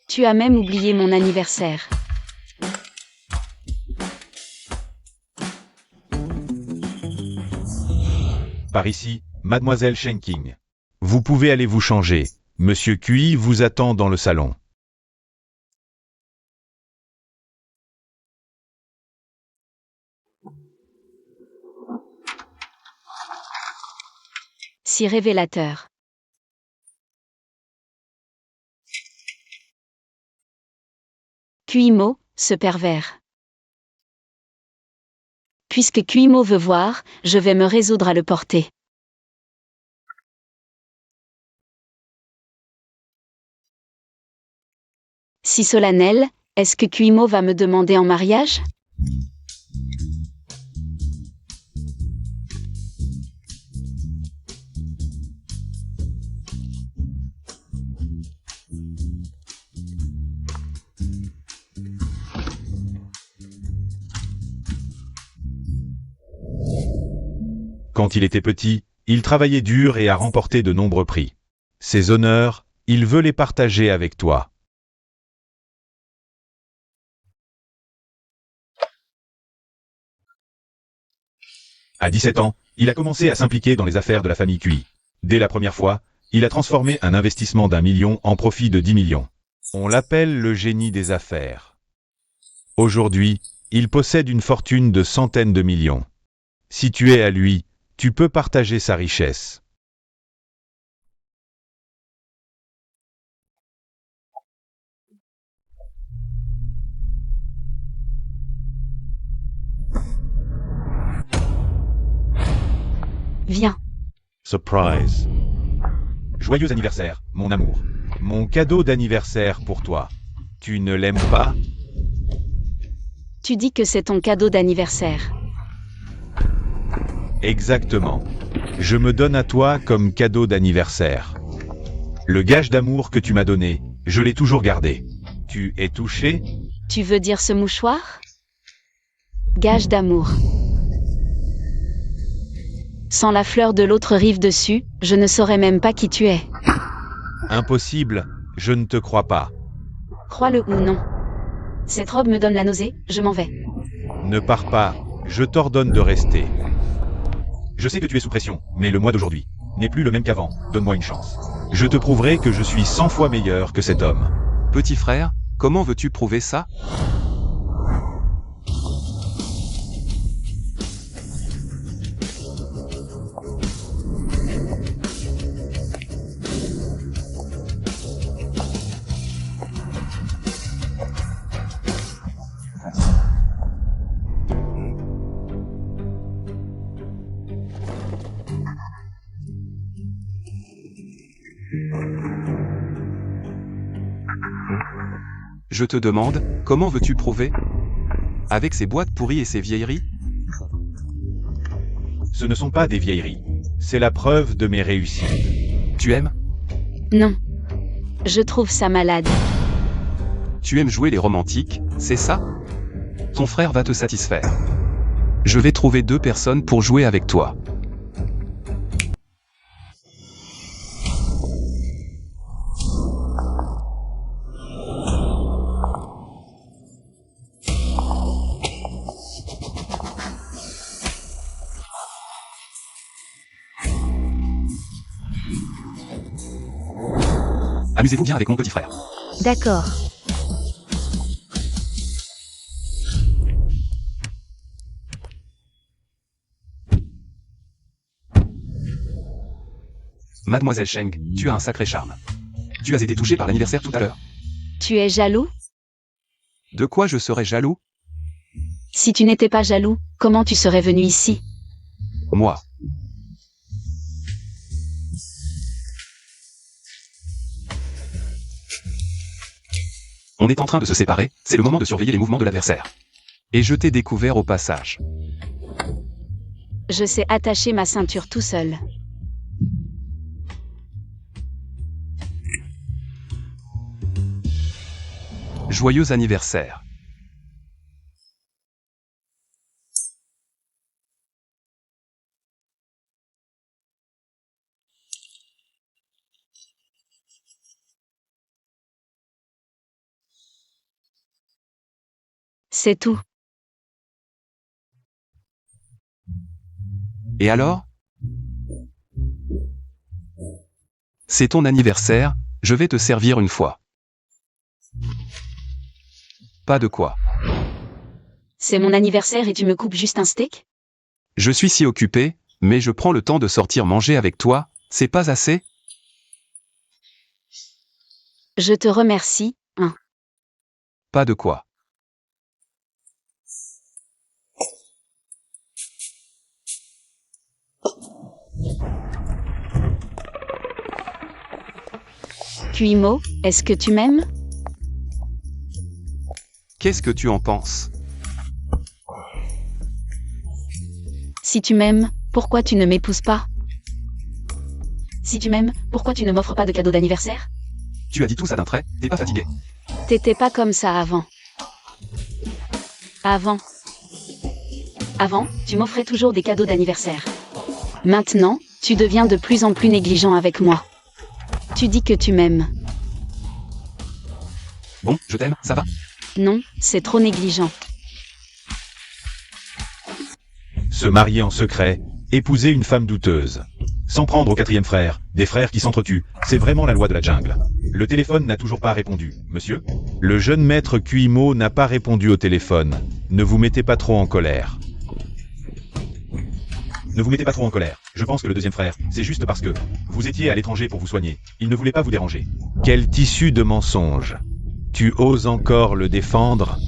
Tu as même oublié mon anniversaire.
Par ici, Mademoiselle Shen King. Vous pouvez aller vous changer. Monsieur Cui vous attend dans le salon.
Si révélateur. Kuimo, ce pervers. Puisque Kuimo veut voir, je vais me résoudre à le porter. Si solennel, est-ce que Kuimo va me demander en mariage?
Quand il était petit, il travaillait dur et a remporté de nombreux prix. Ces honneurs, il veut les partager avec toi. À 17 ans, il a commencé à s'impliquer dans les affaires de la famille Cui. Dès la première fois, il a transformé un investissement d'1 million en profit de 10 millions. On l'appelle le génie des affaires. Aujourd'hui, il possède une fortune de centaines de millions. Si tu es à lui, tu peux partager sa richesse.
Viens.
Surprise. Joyeux anniversaire, mon amour. Mon cadeau d'anniversaire pour toi. Tu ne l'aimes pas?
Tu dis que c'est ton cadeau d'anniversaire.
Exactement. Je me donne à toi comme cadeau d'anniversaire. Le gage d'amour que tu m'as donné, je l'ai toujours gardé. Tu es touché?
Tu veux dire ce mouchoir? Gage d'amour. Sans la fleur de l'autre rive dessus, je ne saurais même pas qui tu es.
Impossible, je ne te crois pas.
Crois-le ou non. Cette robe me donne la nausée, je m'en vais.
Ne pars pas, je t'ordonne de rester. Je sais que tu es sous pression, mais le moi d'aujourd'hui n'est plus le même qu'avant. Donne-moi une chance. Je te prouverai que je suis 100 fois meilleur que cet homme.
Petit frère, comment veux-tu prouver ça? Je te demande, comment veux-tu prouver? Avec ces boîtes pourries et ces vieilleries?
Ce ne sont pas des vieilleries. C'est la preuve de mes réussites.
Tu aimes?
Non. Je trouve ça malade.
Tu aimes jouer les romantiques, c'est ça? Ton frère va te satisfaire. Je vais trouver 2 personnes pour jouer avec toi. Amusez-vous bien avec mon petit frère.
D'accord.
Mademoiselle Sheng, tu as un sacré charme. Tu as été touchée par l'anniversaire tout à l'heure.
Tu es jaloux?
De quoi je serais jaloux?
Si tu n'étais pas jaloux, comment tu serais venu ici?
Moi. On est en train de se séparer, c'est le moment de surveiller les mouvements de l'adversaire. Et je t'ai découvert au passage.
Je sais attacher ma ceinture tout seul.
Joyeux anniversaire.
C'est tout.
Et alors? C'est ton anniversaire, je vais te servir une fois. Pas de quoi.
C'est mon anniversaire et tu me coupes juste un steak?
Je suis si occupé, mais je prends le temps de sortir manger avec toi, c'est pas assez?
Je te remercie, hein.
Pas de quoi.
Cuimo, est-ce que tu m'aimes?
Qu'est-ce que tu en penses?
Si tu m'aimes, pourquoi tu ne m'épouses pas? Si tu m'aimes, pourquoi tu ne m'offres pas de cadeau d'anniversaire?
Tu as dit tout ça d'un trait, t'es pas fatigué?
T'étais pas comme ça avant. Avant, tu m'offrais toujours des cadeaux d'anniversaire. Maintenant, tu deviens de plus en plus négligent avec moi. Tu dis que tu m'aimes.
Bon, je t'aime, ça va?
Non, c'est trop négligent.
Se marier en secret, épouser une femme douteuse. S'en prendre au quatrième frère, des frères qui s'entretuent, c'est vraiment la loi de la jungle. Le téléphone n'a toujours pas répondu, monsieur? Le jeune maître Cuimo n'a pas répondu au téléphone. Ne vous mettez pas trop en colère. Ne vous mettez pas trop en colère. Je pense que le deuxième frère, c'est juste parce que vous étiez à l'étranger pour vous soigner. Il ne voulait pas vous déranger. Quel tissu de mensonge. Tu oses encore le défendre?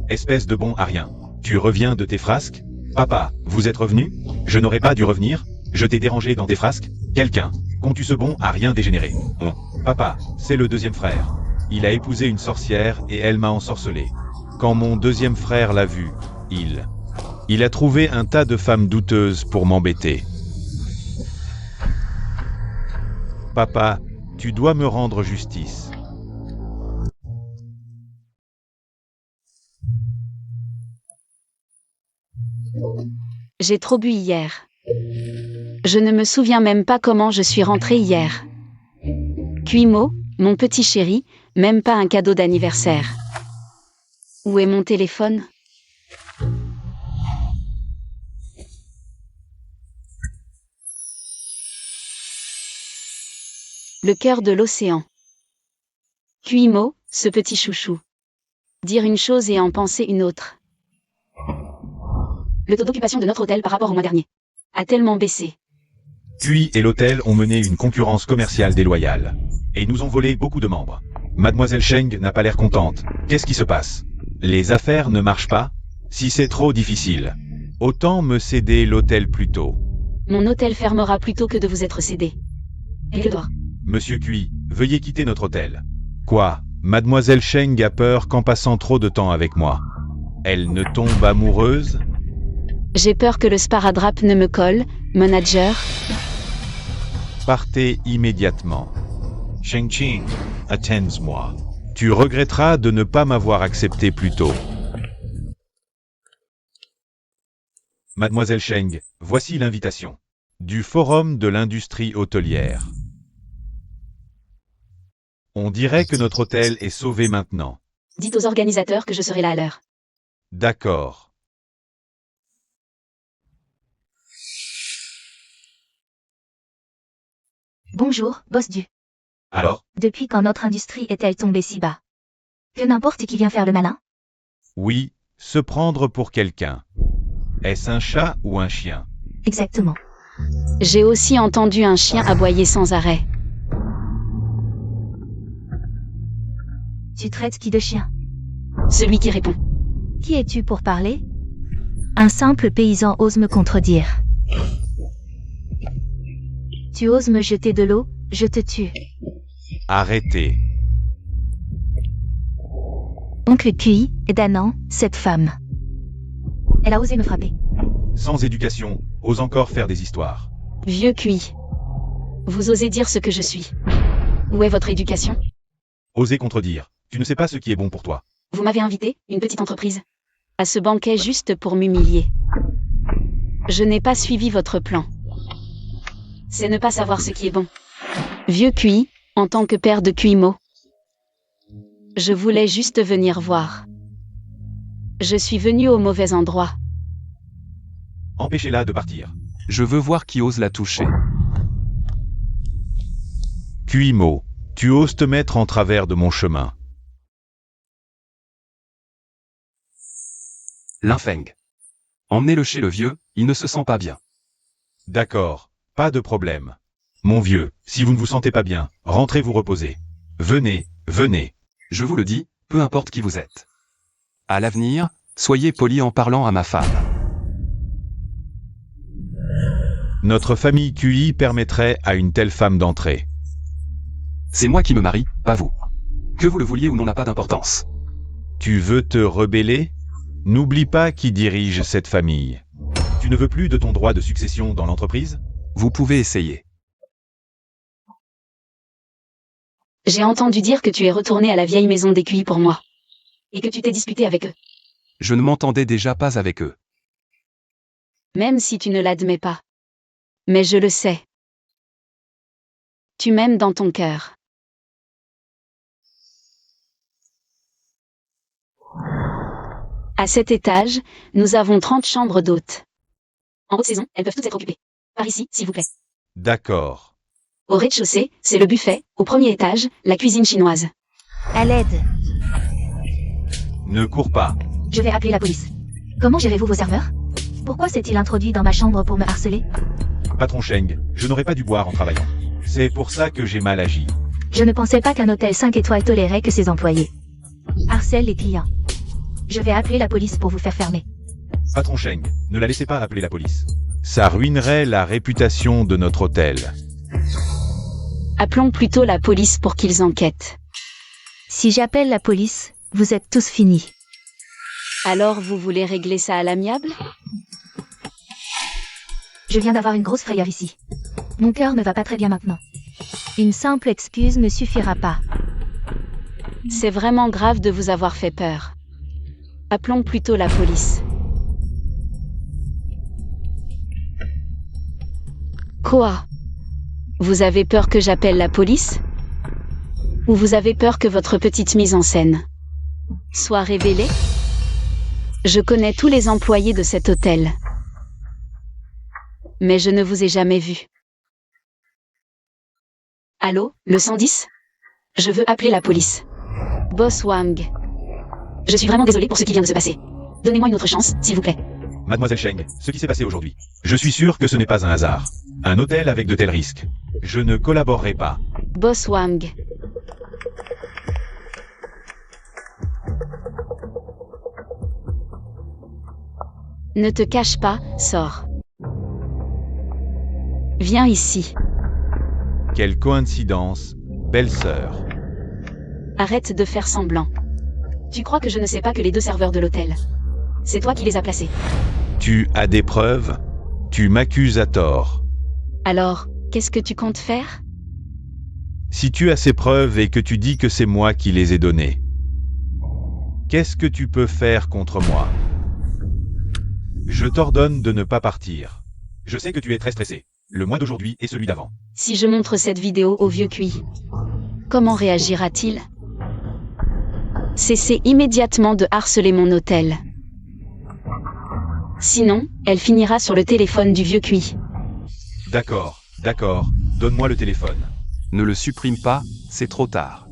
Espèce de bon à rien. Tu reviens de tes frasques? Papa, vous êtes revenu? Je n'aurais pas dû revenir? Je t'ai dérangé dans tes frasques? Quelqu'un? Qu'ont-tu ce bon à rien dégénéré? Papa, c'est le deuxième frère. Il a épousé une sorcière et elle m'a ensorcelé. Quand mon deuxième frère l'a vu, il a trouvé un tas de femmes douteuses pour m'embêter. Papa, tu dois me rendre justice.
J'ai trop bu hier. Je ne me souviens même pas comment je suis rentrée hier. Cuimo, mon petit chéri, même pas un cadeau d'anniversaire. Où est mon téléphone? Le cœur de l'océan. Cuimo, ce petit chouchou. Dire une chose et en penser une autre. Le taux d'occupation de notre hôtel par rapport au mois dernier a tellement baissé.
Cui et l'hôtel ont mené une concurrence commerciale déloyale. Et nous ont volé beaucoup de membres. Mademoiselle Cheng n'a pas l'air contente. Qu'est-ce qui se passe? Les affaires ne marchent pas? Si c'est trop difficile, autant me céder l'hôtel plus tôt.
Mon hôtel fermera plus tôt que de vous être cédé. Et le doigt.
Monsieur Cui, veuillez quitter notre hôtel. Quoi? Mademoiselle Cheng a peur qu'en passant trop de temps avec moi, elle ne tombe amoureuse?
J'ai peur que le sparadrap ne me colle, manager.
Partez immédiatement. Sheng-Ching, attends-moi. Tu regretteras de ne pas m'avoir accepté plus tôt. Mademoiselle Cheng, voici l'invitation. Du Forum de l'industrie hôtelière. On dirait que notre hôtel est sauvé maintenant.
Dites aux organisateurs que je serai là à l'heure.
D'accord.
Bonjour, boss du.
Alors?
Depuis quand notre industrie est-elle tombée si bas? Que n'importe qui vient faire le malin?
Oui, se prendre pour quelqu'un. Est-ce un chat ou un chien?
Exactement.
J'ai aussi entendu un chien aboyer sans arrêt.
Tu traites qui de chien?
Celui qui répond.
Qui es-tu pour parler? Un simple paysan ose me contredire. Tu oses me jeter de l'eau, je te tue.
Arrêtez.
Oncle Cui, damnant, cette femme. Elle a osé me frapper.
Sans éducation, ose encore faire des histoires.
Vieux Cui. Vous osez dire ce que je suis. Où est votre éducation?
Osez contredire. Tu ne sais pas ce qui est bon pour toi.
Vous m'avez invité, une petite entreprise, à ce banquet juste pour m'humilier. Je n'ai pas suivi votre plan. C'est ne pas savoir ce qui est bon. Vieux Cui, en tant que père de Cuimo. Je voulais juste venir voir. Je suis venu au mauvais endroit.
Empêchez-la de partir.
Je veux voir qui ose la toucher.
Kuimo, tu oses te mettre en travers de mon chemin.
Linfeng. Emmenez-le chez le vieux, il ne se sent pas bien.
D'accord, pas de problème. Mon vieux, si vous ne vous sentez pas bien, rentrez vous reposer. Venez, venez.
Je vous le dis, peu importe qui vous êtes. À l'avenir, soyez poli en parlant à ma femme.
Notre famille QI permettrait à une telle femme d'entrer.
C'est moi qui me marie, pas vous. Que vous le vouliez ou non n'a pas d'importance.
Tu veux te rebeller? N'oublie pas qui dirige cette famille.
Tu ne veux plus de ton droit de succession dans l'entreprise?
Vous pouvez essayer.
J'ai entendu dire que tu es retourné à la vieille maison des QI pour moi. Et que tu t'es disputé avec eux.
Je ne m'entendais déjà pas avec eux.
Même si tu ne l'admets pas. Mais je le sais. Tu m'aimes dans ton cœur. À cet étage, nous avons 30 chambres d'hôtes. En haute saison, elles peuvent toutes être occupées. Par ici, s'il vous plaît.
D'accord.
Au rez-de-chaussée, c'est le buffet. Au premier étage, la cuisine chinoise.
À l'aide.
Ne cours pas.
Je vais appeler la police. Comment gérez-vous vos serveurs? Pourquoi s'est-il introduit dans ma chambre pour me harceler?
Patron Sheng, je n'aurais pas dû boire en travaillant.
C'est pour ça que j'ai mal agi.
Je ne pensais pas qu'un hôtel 5 étoiles tolérait que ses employés harcèlent les clients. Je vais appeler la police pour vous faire fermer.
Patron Sheng, ne la laissez pas appeler la police.
Ça ruinerait la réputation de notre hôtel.
Appelons plutôt la police pour qu'ils enquêtent.
Si j'appelle la police, vous êtes tous finis.
Alors vous voulez régler ça à l'amiable?
Je viens d'avoir une grosse frayeur ici. Mon cœur ne va pas très bien maintenant. Une simple excuse ne suffira pas.
C'est vraiment grave de vous avoir fait peur. Appelons plutôt la police. Quoi? Vous avez peur que j'appelle la police? Ou vous avez peur que votre petite mise en scène soit révélée? Je connais tous les employés de cet hôtel. Mais je ne vous ai jamais vu. Allô, le 110? Je veux appeler la police. Boss Wang. Je suis vraiment désolée pour ce qui vient de se passer. Donnez-moi une autre chance, s'il vous plaît.
Mademoiselle Sheng, ce qui s'est passé aujourd'hui. Je suis sûr que ce n'est pas un hasard. Un hôtel avec de tels risques. Je ne collaborerai pas.
Boss Wang. Ne te cache pas, sors. Viens ici.
Quelle coïncidence, belle-sœur.
Arrête de faire semblant. Tu crois que je ne sais pas que les deux serveurs de l'hôtel. C'est toi qui les as placés.
Tu as des preuves? Tu m'accuses à tort.
Alors, qu'est-ce que tu comptes faire?
Si tu as ces preuves et que tu dis que c'est moi qui les ai données, qu'est-ce que tu peux faire contre moi? Je t'ordonne de ne pas partir.
Je sais que tu es très stressé. Le mois d'aujourd'hui et celui d'avant.
Si je montre cette vidéo au vieux QI, comment réagira-t-il? Cessez immédiatement de harceler mon hôtel. Sinon, elle finira sur le téléphone du vieux QI.
D'accord, d'accord. Donne-moi le téléphone.
Ne le supprime pas, c'est trop tard.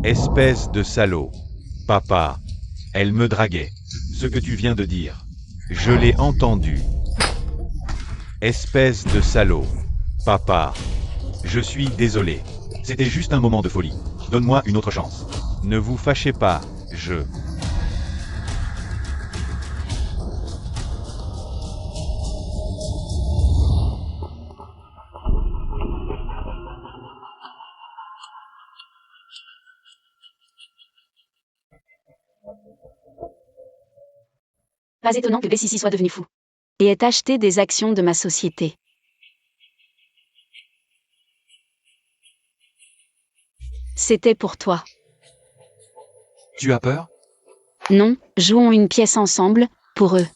Espèce de salaud. Papa, elle me draguait.
Ce que tu viens de dire.
Je l'ai entendu. Espèce de salaud. Papa, je suis désolé.
C'était juste un moment de folie. Donne-moi une autre chance.
Ne vous fâchez pas, je...
Pas étonnant que BCC soit devenu fou. Et ait acheté des actions de ma société. C'était pour toi.
Tu as peur?
Non, jouons une pièce ensemble, pour eux.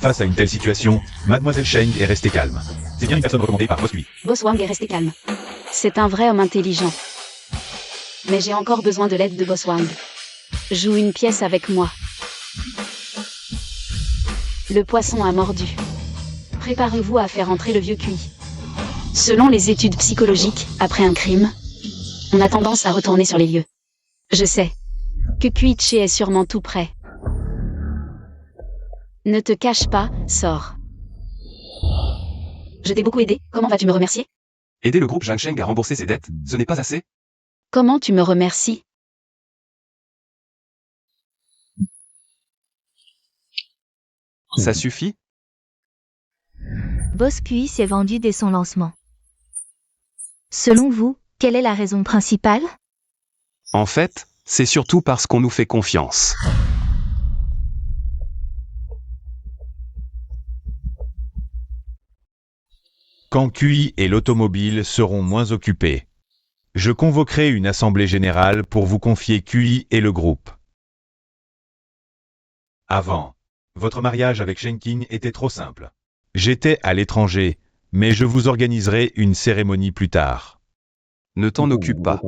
Face à une telle situation, Mademoiselle Sheng est restée calme. C'est bien une personne recommandée par Boss Kui.
Boss Wang est resté calme. C'est un vrai homme intelligent. Mais j'ai encore besoin de l'aide de Boss Wang. Joue une pièce avec moi. Le poisson a mordu. Préparez-vous à faire entrer le vieux Kui. Selon les études psychologiques, après un crime, on a tendance à retourner sur les lieux. Je sais que Kui-che est sûrement tout près. Ne te cache pas, sors. Je t'ai beaucoup aidé, comment vas-tu me remercier?
Aider le groupe Zhangsheng à rembourser ses dettes, ce n'est pas assez?
Comment tu me remercies?
Ça suffit?
Boss Kui s'est vendu dès son lancement. Selon vous, quelle est la raison principale?
En fait, c'est surtout parce qu'on nous fait confiance.
Quand QI et l'automobile seront moins occupés, je convoquerai une assemblée générale pour vous confier QI et le groupe.
Avant, votre mariage avec Shenking était trop simple.
J'étais à l'étranger, mais je vous organiserai une cérémonie plus tard.
Ne t'en occupe pas.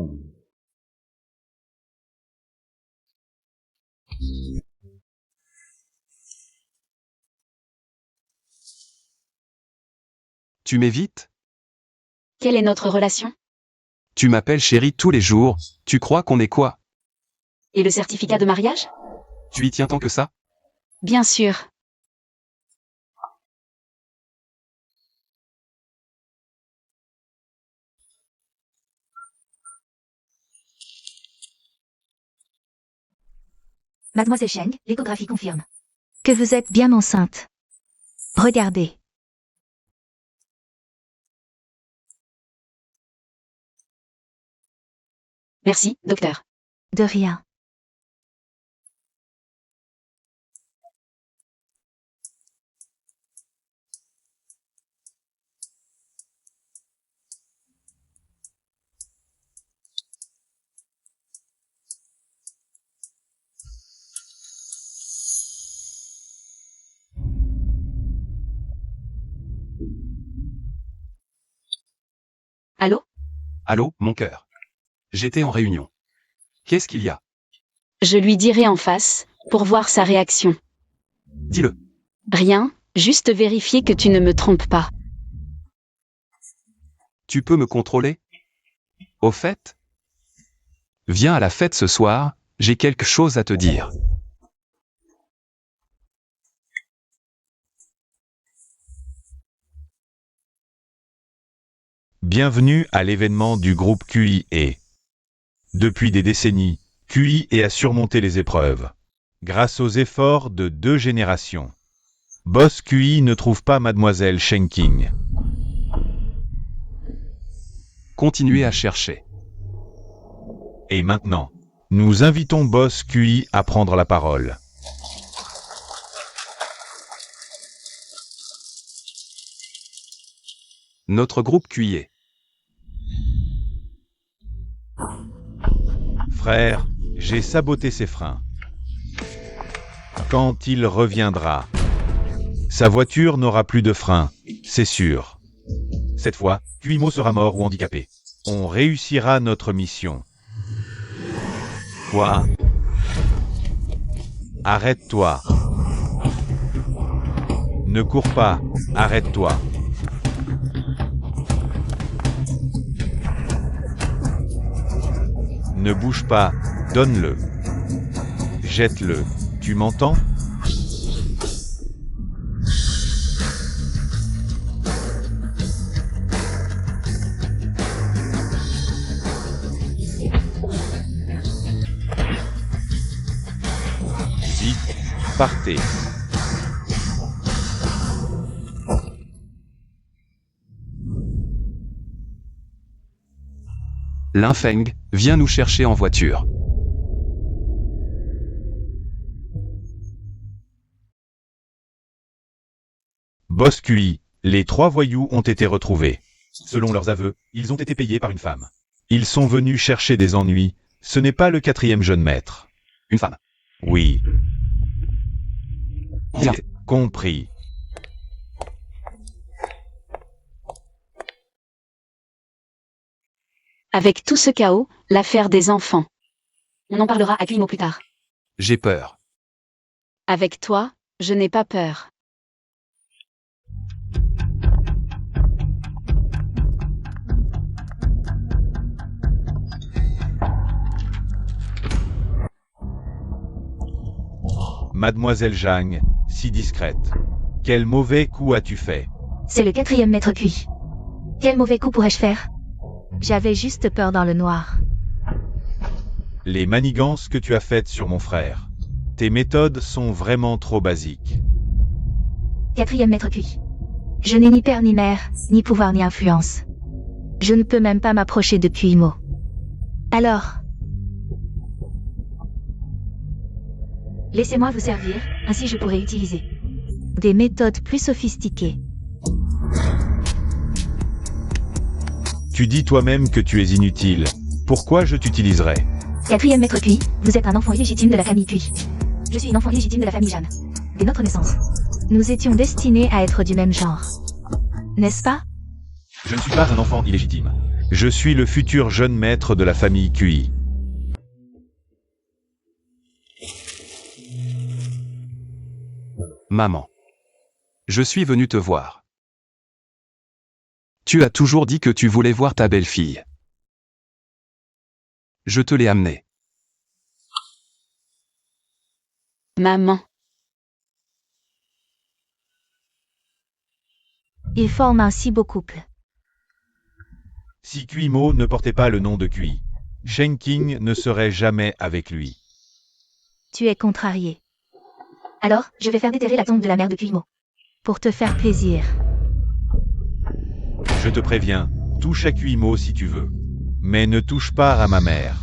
Tu m'évites?
Quelle est notre relation?
Tu m'appelles chérie tous les jours, tu crois qu'on est quoi?
Et le certificat de mariage?
Tu y tiens tant que ça?
Bien sûr.
Mademoiselle Sheng, l'échographie confirme que vous êtes bien enceinte. Regardez.
Merci, docteur.
De rien.
Allô?
Allô, mon cœur. J'étais en réunion. Qu'est-ce qu'il y a?
Je lui dirai en face, pour voir sa réaction.
Dis-le.
Rien, juste vérifier que tu ne me trompes pas.
Tu peux me contrôler? Au fait? Viens à la fête ce soir, j'ai quelque chose à te dire.
Bienvenue à l'événement du groupe QIE. Depuis des décennies, QIE a surmonté les épreuves. Grâce aux efforts de 2 générations. Boss QI ne trouve pas Mademoiselle Shenking.
Continuez à chercher.
Et maintenant, nous invitons Boss QI à prendre la parole.
Notre groupe QIE.
Frère, j'ai saboté ses freins. Quand il reviendra, sa voiture n'aura plus de frein, c'est sûr.
Cette fois, Kuimo sera mort ou handicapé.
On réussira notre mission. Quoi? Arrête-toi. Ne cours pas, arrête-toi. Ne bouge pas, donne-le. Jette-le. Tu m'entends? Vite, partez.
Linfeng, viens nous chercher en voiture.
Boss QI, les 3 voyous ont été retrouvés.
Selon leurs aveux, ils ont été payés par une femme.
Ils sont venus chercher des ennuis. Ce n'est pas le 4e jeune maître.
Une femme.
Oui,
Bien.
compris.
Avec tout ce chaos, l'affaire des enfants. On en parlera à Cuimo plus tard.
J'ai peur.
Avec toi, je n'ai pas peur.
Mademoiselle Zhang, si discrète. Quel mauvais coup as-tu fait?
C'est le 4e maître cuit. Quel mauvais coup pourrais-je faire? J'avais juste peur dans le noir.
Les manigances que tu as faites sur mon frère. Tes méthodes sont vraiment trop basiques.
4e maître cuit. Je n'ai ni père ni mère, ni pouvoir ni influence. Je ne peux même pas m'approcher de Cuimo. Alors, laissez-moi vous servir, ainsi je pourrai utiliser des méthodes plus sophistiquées.
Tu dis toi-même que tu es inutile. Pourquoi je t'utiliserais?
4e maître cuit, vous êtes un enfant illégitime de la famille Cui. Je suis une enfant illégitime de la famille Jeanne. Dès notre naissance, nous étions destinés à être du même genre. N'est-ce pas?
Je ne suis pas un enfant illégitime.
Je suis le futur jeune maître de la famille Cui.
Maman. Je suis venu te voir. Tu as toujours dit que tu voulais voir ta belle-fille. Je te l'ai amenée.
Maman.
Ils forment un si beau couple.
Si Cuimo ne portait pas le nom de Cui, Shen King ne serait jamais avec lui.
Tu es contrarié. Alors, je vais faire déterrer la tombe de la mère de Cuimo. Pour te faire plaisir.
Je te préviens, touche à Cuimo si tu veux. Mais ne touche pas à ma mère.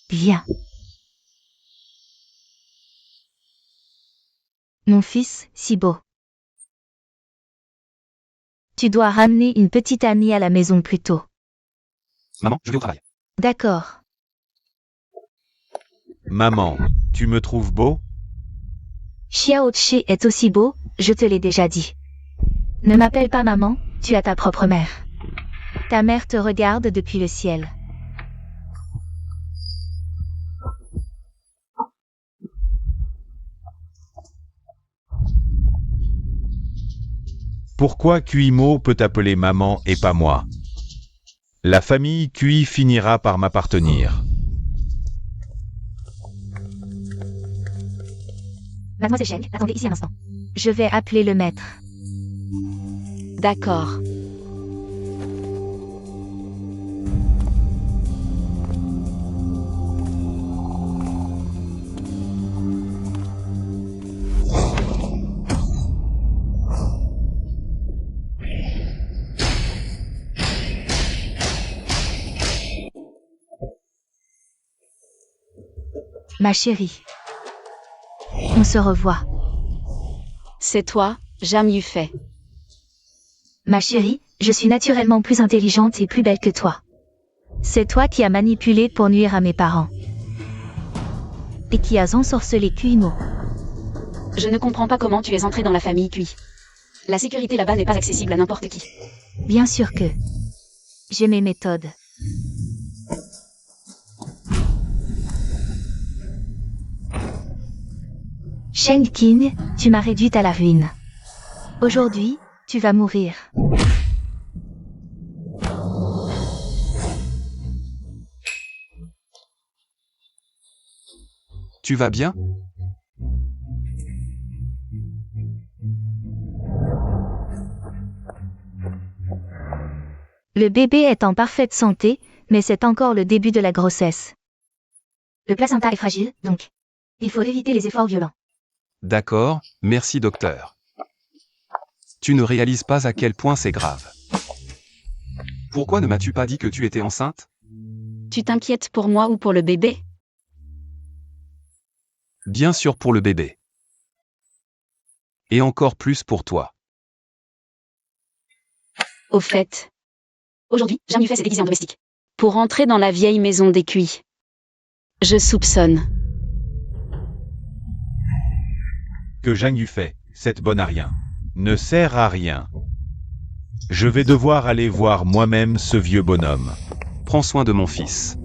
Bien. Mon fils, si beau. Tu dois ramener une petite amie à la maison plus tôt.
Maman, je vais au travail.
D'accord.
Maman, tu me trouves beau?
Xiaochi est aussi beau, je te l'ai déjà dit. Ne m'appelle pas maman, tu as ta propre mère. Ta mère te regarde depuis le ciel.
Pourquoi Cuimo peut t'appeler maman et pas moi? La famille Cui finira par m'appartenir.
Mademoiselle Cheng, attendez ici un instant. Je vais appeler le maître.
D'accord.
Ma chérie. On se revoit.
C'est toi, Jam Yufei.
Ma chérie, je suis naturellement plus intelligente et plus belle que toi. C'est toi qui as manipulé pour nuire à mes parents. Et qui as ensorcelé Cuimo.
Je ne comprends pas comment tu es entré dans la famille Cui. La sécurité là-bas n'est pas accessible à n'importe qui.
Bien sûr que j'ai mes méthodes. Shen King, tu m'as réduite à la ruine. Aujourd'hui, tu vas mourir.
Tu vas bien?
Le bébé est en parfaite santé, mais c'est encore le début de la grossesse. Le placenta est fragile, donc il faut éviter les efforts violents.
D'accord, merci docteur. Tu ne réalises pas à quel point c'est grave. Pourquoi ne m'as-tu pas dit que tu étais enceinte?
Tu t'inquiètes pour moi ou pour le bébé?
Bien sûr pour le bébé. Et encore plus pour toi.
Au fait. Aujourd'hui, Jam Yufei s'est déguisé en domestique. Pour entrer dans la vieille maison des Cui. Je soupçonne.
Que Zhang Yu fait, cette bonne à rien.
Ne sert à rien. Je vais devoir aller voir moi-même ce vieux bonhomme.
Prends soin de mon fils.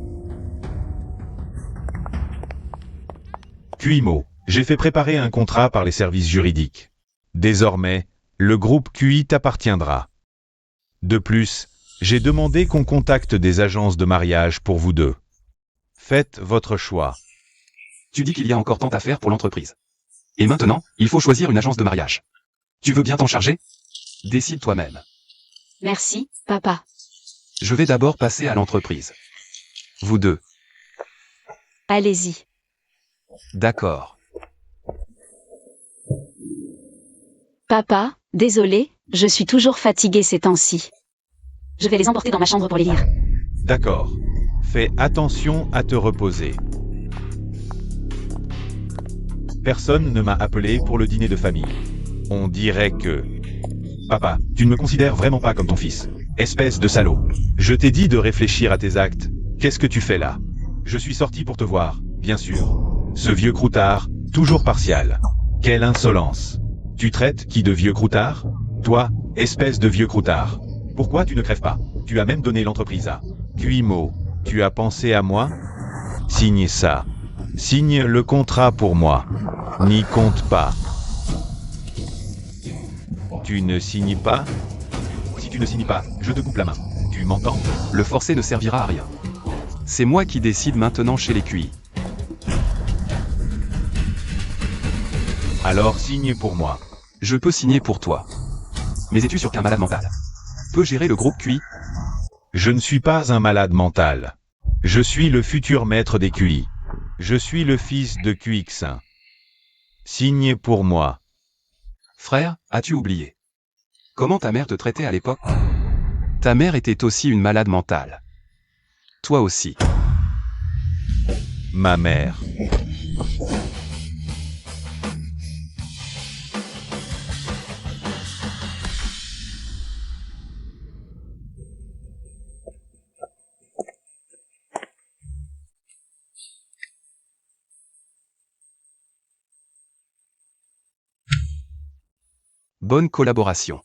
QIMO, j'ai fait préparer un contrat par les services juridiques.
Désormais, le groupe QI t'appartiendra. De plus, j'ai demandé qu'on contacte des agences de mariage pour vous deux. Faites votre choix.
Tu dis qu'il y a encore tant à faire pour l'entreprise. Et maintenant, il faut choisir une agence de mariage. Tu veux bien t'en charger? Décide toi-même.
Merci, papa.
Je vais d'abord passer à l'entreprise. Vous deux.
Allez-y.
D'accord.
Papa, désolé, je suis toujours fatiguée ces temps-ci. Je vais les emporter dans ma chambre pour les lire.
D'accord. Fais attention à te reposer.
Personne ne m'a appelé pour le dîner de famille.
On dirait que...
Papa, tu ne me considères vraiment pas comme ton fils. Espèce de salaud. Je t'ai dit de réfléchir à tes actes. Qu'est-ce que tu fais là? Je suis sorti pour te voir, bien sûr. Ce vieux croutard, toujours partial. Quelle insolence. Tu traites qui de vieux croutard? Toi, espèce de vieux croutard. Pourquoi tu ne crèves pas? Tu as même donné l'entreprise à...
QIMO, tu as pensé à moi? Signe ça. Signe le contrat pour moi. N'y compte pas. Tu ne signes pas?
Si tu ne signes pas, je te coupe la main. Tu m'entends?
Le forcer ne servira à rien. C'est moi qui décide maintenant chez les QI.
Alors signe pour moi.
Je peux signer pour toi. Mais es-tu sûr qu'un malade mental peut gérer le groupe QI?
Je ne suis pas un malade mental. Je suis le futur maître des QI. Je suis le fils de QX1. Signe pour moi.
Frère, as-tu oublié? Comment ta mère te traitait à l'époque? Ta mère était aussi une malade mentale. Toi aussi.
Ma mère.
Bonne collaboration.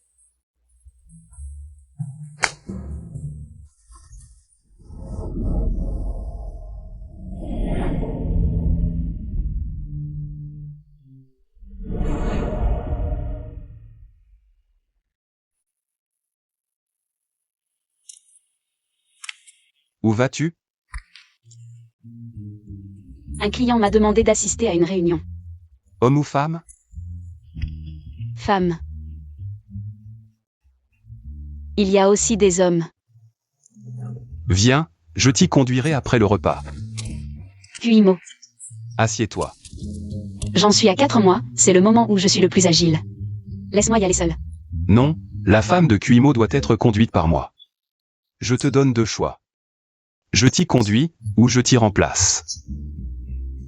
Où vas-tu?
Un client m'a demandé d'assister à une réunion.
Homme ou femme?
Femme. Il y a aussi des hommes.
Viens, je t'y conduirai après le repas.
QIMO.
Assieds-toi.
J'en suis à 4 mois, c'est le moment où je suis le plus agile. Laisse-moi y aller seul.
Non, la femme de QIMO doit être conduite par moi. Je te donne 2 choix. Je t'y conduis, ou je t'y remplace.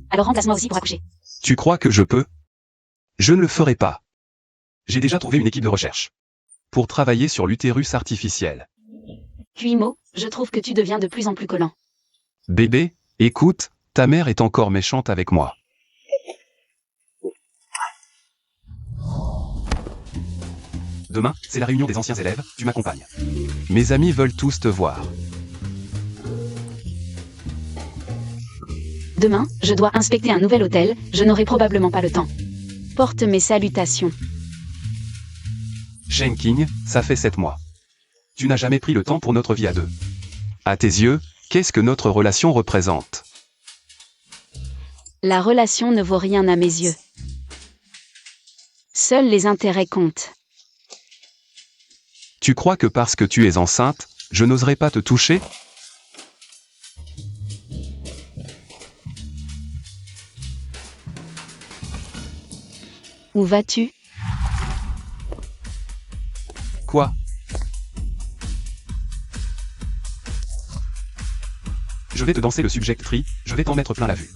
Alors remplace-moi aussi pour accoucher.
Tu crois que je peux? Je ne le ferai pas. J'ai déjà trouvé une équipe de recherche. Pour travailler sur l'utérus artificiel.
QIMO, je trouve que tu deviens de plus en plus collant.
Bébé, écoute, ta mère est encore méchante avec moi. Demain, c'est la réunion des anciens élèves, tu m'accompagnes. Mes amis veulent tous te voir.
Demain, je dois inspecter un nouvel hôtel, je n'aurai probablement pas le temps. Porte mes salutations.
Shenking, ça fait 7 mois. Tu n'as jamais pris le temps pour notre vie à deux. À tes yeux, qu'est-ce que notre relation représente?
La relation ne vaut rien à mes yeux. Seuls les intérêts comptent.
Tu crois que parce que tu es enceinte, je n'oserais pas te toucher?
Où vas-tu?
Quoi? Je vais te danser le subject tree, je vais t'en mettre plein la vue.